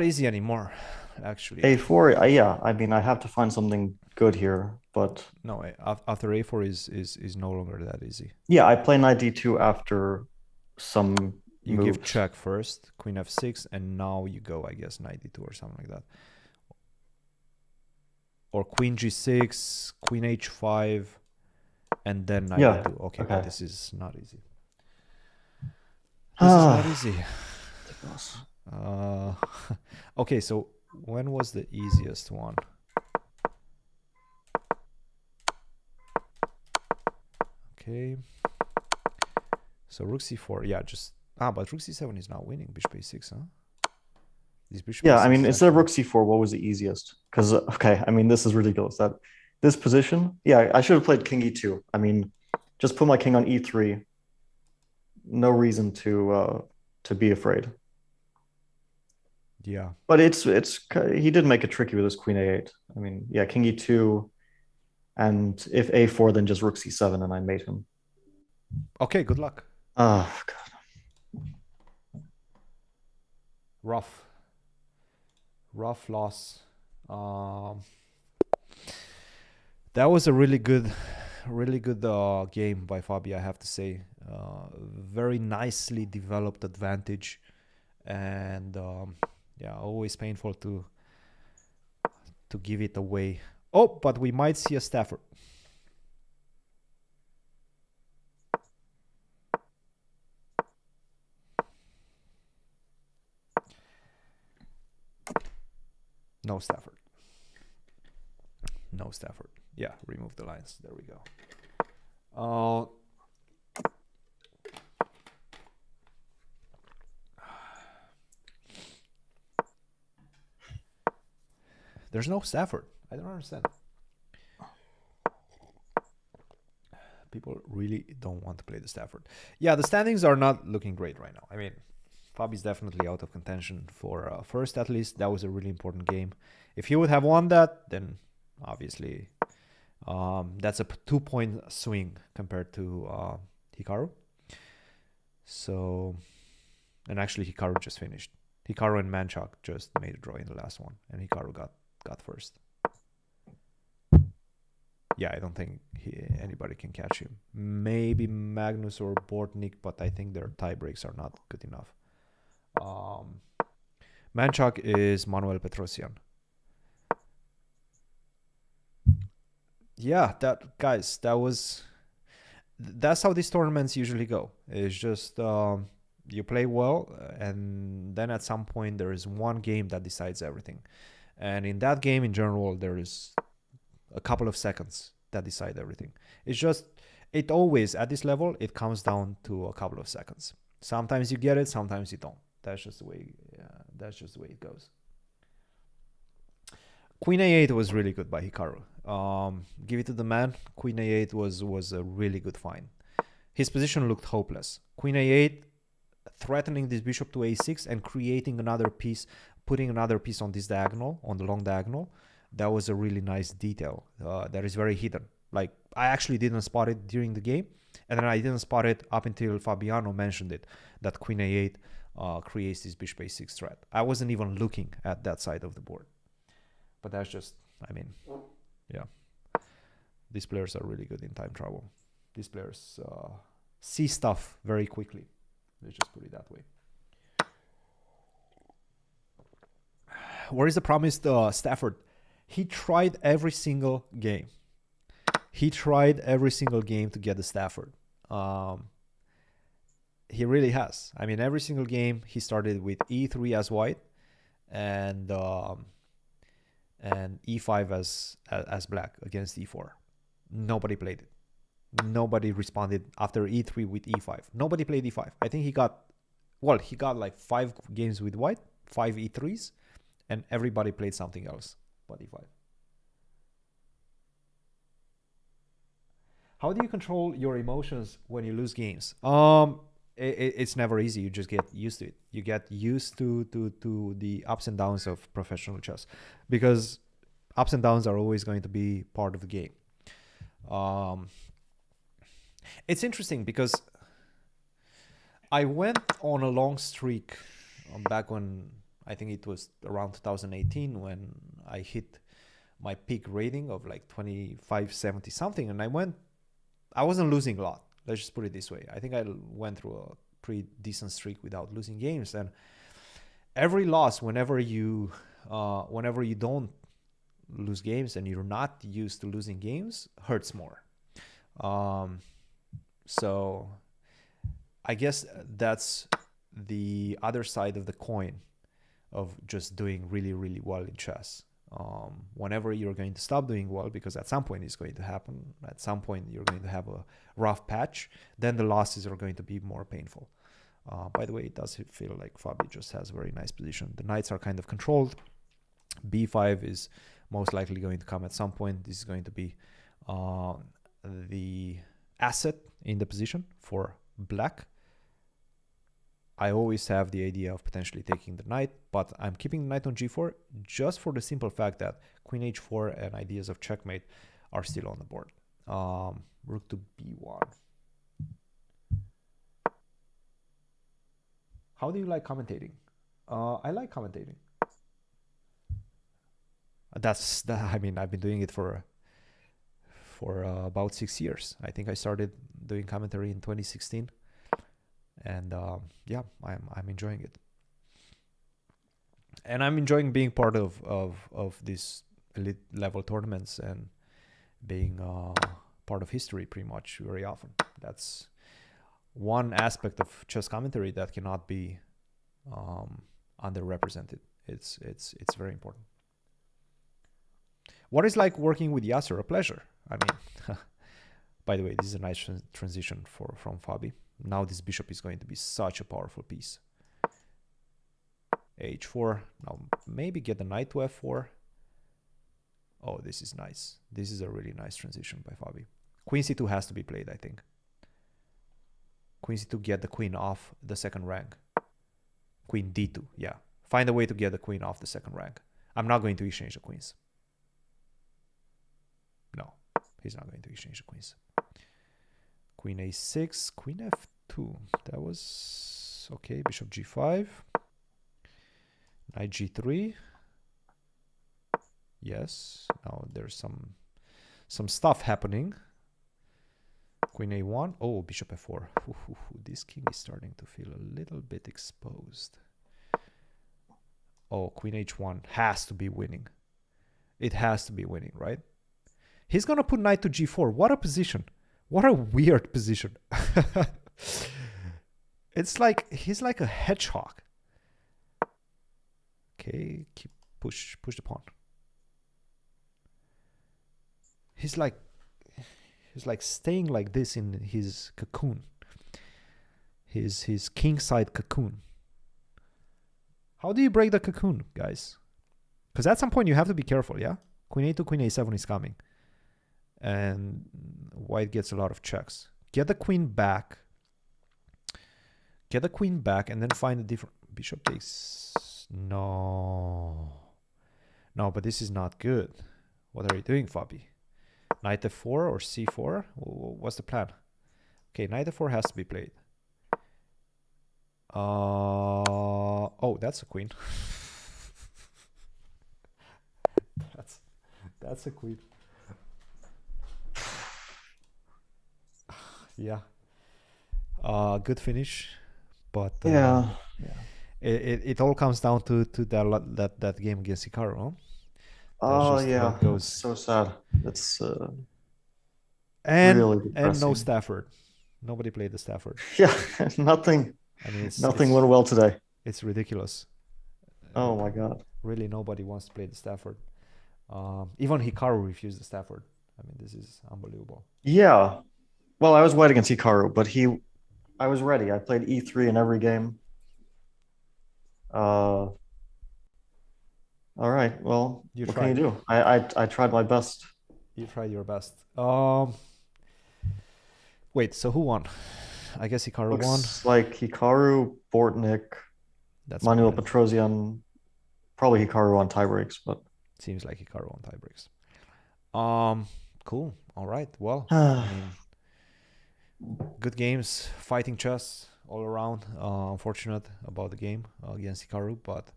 easy anymore, actually. a4, yeah, I have to find something good here, but no, after a4 is no longer that easy. Yeah, I play knight d2 after some you moves. Give check first, queen f6, and now you go, I guess, knight d2 or something like that. Or queen g6, queen h5, and then knight d2. Okay, but this is not easy. This is not easy. Okay, so when was the easiest one? Okay. So rook c4, yeah, just but rook c7 is not winning. Bishop a6, huh? Instead of rook c4, what was the easiest? Because this is ridiculous. That this position, I should have played king e2. Just put my king on e3. No reason to be afraid. Yeah, but he did make it tricky with his queen a8. King e2, and if a4, then just rook c7, and I made him. Okay, good luck. Oh God. Rough loss. That was a really good game by Fabi, I have to say. Very nicely developed advantage, and always painful to give it away. Oh, but we might see a Stafford. No Stafford. No Stafford. Yeah, remove the lines. There we go. There's no Stafford. I don't understand. People really don't want to play the Stafford. Yeah, the standings are not looking great right now. Fabi's definitely out of contention for first, at least. That was a really important game. If he would have won that, then obviously that's a 2-point swing compared to Hikaru. So, and actually Hikaru just finished. Hikaru and Manchak just made a draw in the last one, and Hikaru got first. Yeah, I don't think anybody can catch him. Maybe Magnus or Bortnik, but I think their tie breaks are not good enough. Manchak is Manuel Petrosian. Yeah, that's how these tournaments usually go. It's just you play well, and then at some point there is one game that decides everything. And in that game, in general, there is a couple of seconds that decide everything. It always, at this level, it comes down to a couple of seconds. Sometimes you get it, sometimes you don't. That's just the way it goes. Queen a8 was really good by Hikaru. Give it to the man. Queen a8 was a really good find. His position looked hopeless. Queen a8, threatening this bishop to a6 and creating another piece, putting another piece on this diagonal, on the long diagonal. That was a really nice detail that is very hidden. Like, I actually didn't spot it during the game, and then I didn't spot it up until Fabiano mentioned it, that queen a8 creates this bishop a6 threat. I wasn't even looking at that side of the board. But that's just, I mean, yeah. These players are really good in time travel. These players see stuff very quickly. Let's just put it that way. Where is the promised Stafford? He tried every single game. He tried every single game to get the Stafford. He really has. I mean, every single game he started with e3 as white and e5 as black against e4. Nobody played it. Nobody responded after e3 with e5. Nobody played e5. I think he got like 5 games with white, 5 e3s, and everybody played something else but e5. How do you control your emotions when you lose games? It's never easy. You just get used to it. You get used to the ups and downs of professional chess, because ups and downs are always going to be part of the game. It's interesting because I went on a long streak back when, I think it was around 2018, when I hit my peak rating of like 2570 something, and I wasn't losing a lot. Let's just put it this way. I think I went through a pretty decent streak without losing games, and every loss, whenever you don't lose games and you're not used to losing games, hurts more. So I guess that's the other side of the coin of just doing really, really well in chess. Whenever you're going to stop doing well, because at some point it's going to happen, at some point you're going to have a rough patch, then the losses are going to be more painful. By the way, it does feel like Fabi just has a very nice position. The knights are kind of controlled. b5 is most likely going to come at some point. This is going to be the asset in the position for black. I always have the idea of potentially taking the knight, but I'm keeping the knight on g4 just for the simple fact that queen h4 and ideas of checkmate are still on the board. Rook to b1. How do you like commentating? I like commentating. I mean, I've been doing it for about 6 years. I think I started doing commentary in 2016. And yeah, I'm enjoying it, and I'm enjoying being part of these elite level tournaments and being part of history pretty much very often. That's one aspect of chess commentary that cannot be underrepresented. It's very important. What is like working with Yasser? A pleasure. I mean, by the way, this is a nice transition from Fabi. Now this bishop is going to be such a powerful piece. h4. Now maybe get the knight to f4. Oh, this is nice. This is a really nice transition by Fabi. Queen c2 has to be played, I think. Queen c2, get the queen off the second rank. Queen d2, yeah. Find a way to get the queen off the second rank. I'm not going to exchange the queens. No, he's not going to exchange the queens. Queen a6, queen f2. That was okay. Bishop g5. Knight g3. Yes. Now there's some stuff happening. Queen a1. Oh, bishop f4. This king is starting to feel a little bit exposed. Oh, queen h1 has to be winning. It has to be winning, right? He's gonna put knight to g4. What a position. What a weird position. It's like he's like a hedgehog. Okay, push the pawn. He's like staying like this in his cocoon. His king side cocoon. How do you break the cocoon, guys? Because at some point you have to be careful, yeah? Queen a2, queen a7 is coming. And white gets a lot of checks. Get the queen back. Get the queen back and then find a different... Bishop takes... No. No, but this is not good. What are you doing, Fabi? Knight f4 or c4? What's the plan? Okay, knight f4 has to be played. Oh, that's a queen. That's a queen. Yeah. Good finish, but Yeah. it all comes down to that game against Hikaru. Huh? Oh just how yeah, it goes. it's so sad. It's And really no depressing. Stafford. Nobody played the Stafford. Yeah, nothing. I mean, Nothing went well today. It's ridiculous. Oh my god. Really, nobody wants to play the Stafford. Even Hikaru refused the Stafford. I mean, this is unbelievable. Yeah. Well, I was white against Hikaru, but I was ready. I played e3 in every game. All right. Well, what can you do? I tried my best. You tried your best. Wait, so who won? I guess Hikaru won. Looks like Hikaru, Bortnik, Manuel Petrosian, probably Hikaru on tiebreaks, but seems like Hikaru on tiebreaks. Cool. All right. Well, I mean, good games, fighting chess all around. Unfortunate about the game against Hikaru, but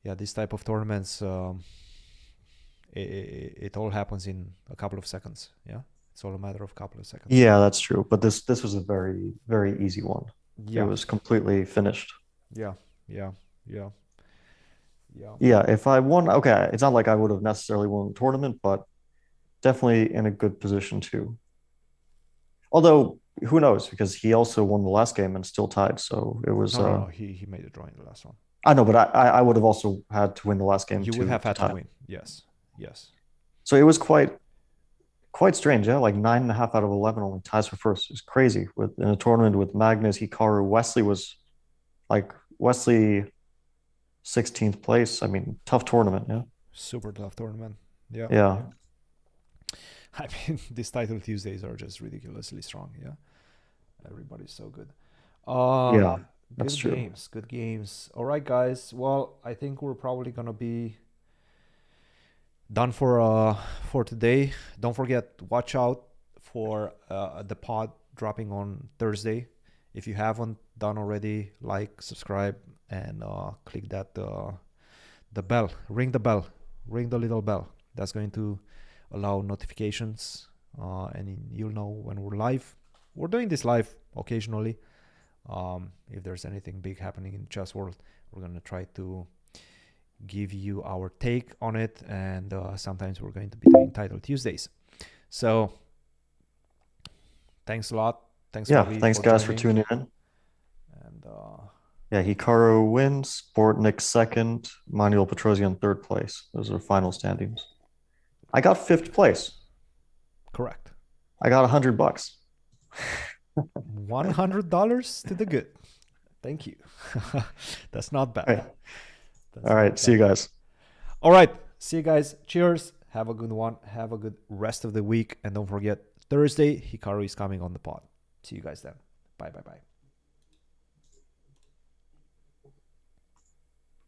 yeah, this type of tournaments, it all happens in a couple of seconds. Yeah, it's all a matter of a couple of seconds. Yeah, that's true. But this was a very, very easy one. Yeah. It was completely finished. Yeah. If I won, okay, it's not like I would have necessarily won the tournament, but definitely in a good position too. Although, who knows? Because he also won the last game and still tied. So it was. No, he made a draw in the last one. I know, but I would have also had to win the last game. You would have had to win. Yes. So it was quite strange. Yeah, like 9.5 out of 11 only ties for first. It's crazy. In a tournament with Magnus, Hikaru, Wesley was like 16th place. I mean, tough tournament. Yeah. Super tough tournament. Yeah. Yeah. I mean, these title Tuesdays are just ridiculously strong. Yeah. Everybody's so good. Yeah, that's true. Good games. All right, guys. Well, I think we're probably gonna be done for today. Don't forget, watch out for the pod dropping on Thursday. If you haven't done already, like, subscribe, and click that the bell. Ring the little bell. That's going to allow notifications, and you'll know when we're live. We're doing this live occasionally. If there's anything big happening in the chess world, we're gonna try to give you our take on it, and sometimes we're going to be doing title Tuesdays. So thanks a lot. Thanks guys for tuning in. And Hikaru wins, Bortnik second, Manuel Petrosian third place. Those are final standings. I got 5th place. Correct. I got $100. $100 to the good. Thank you. That's not bad. All right. See you guys. All right. See you guys. Cheers. Have a good one. Have a good rest of the week. And don't forget, Thursday, Hikaru is coming on the pod. See you guys then. Bye.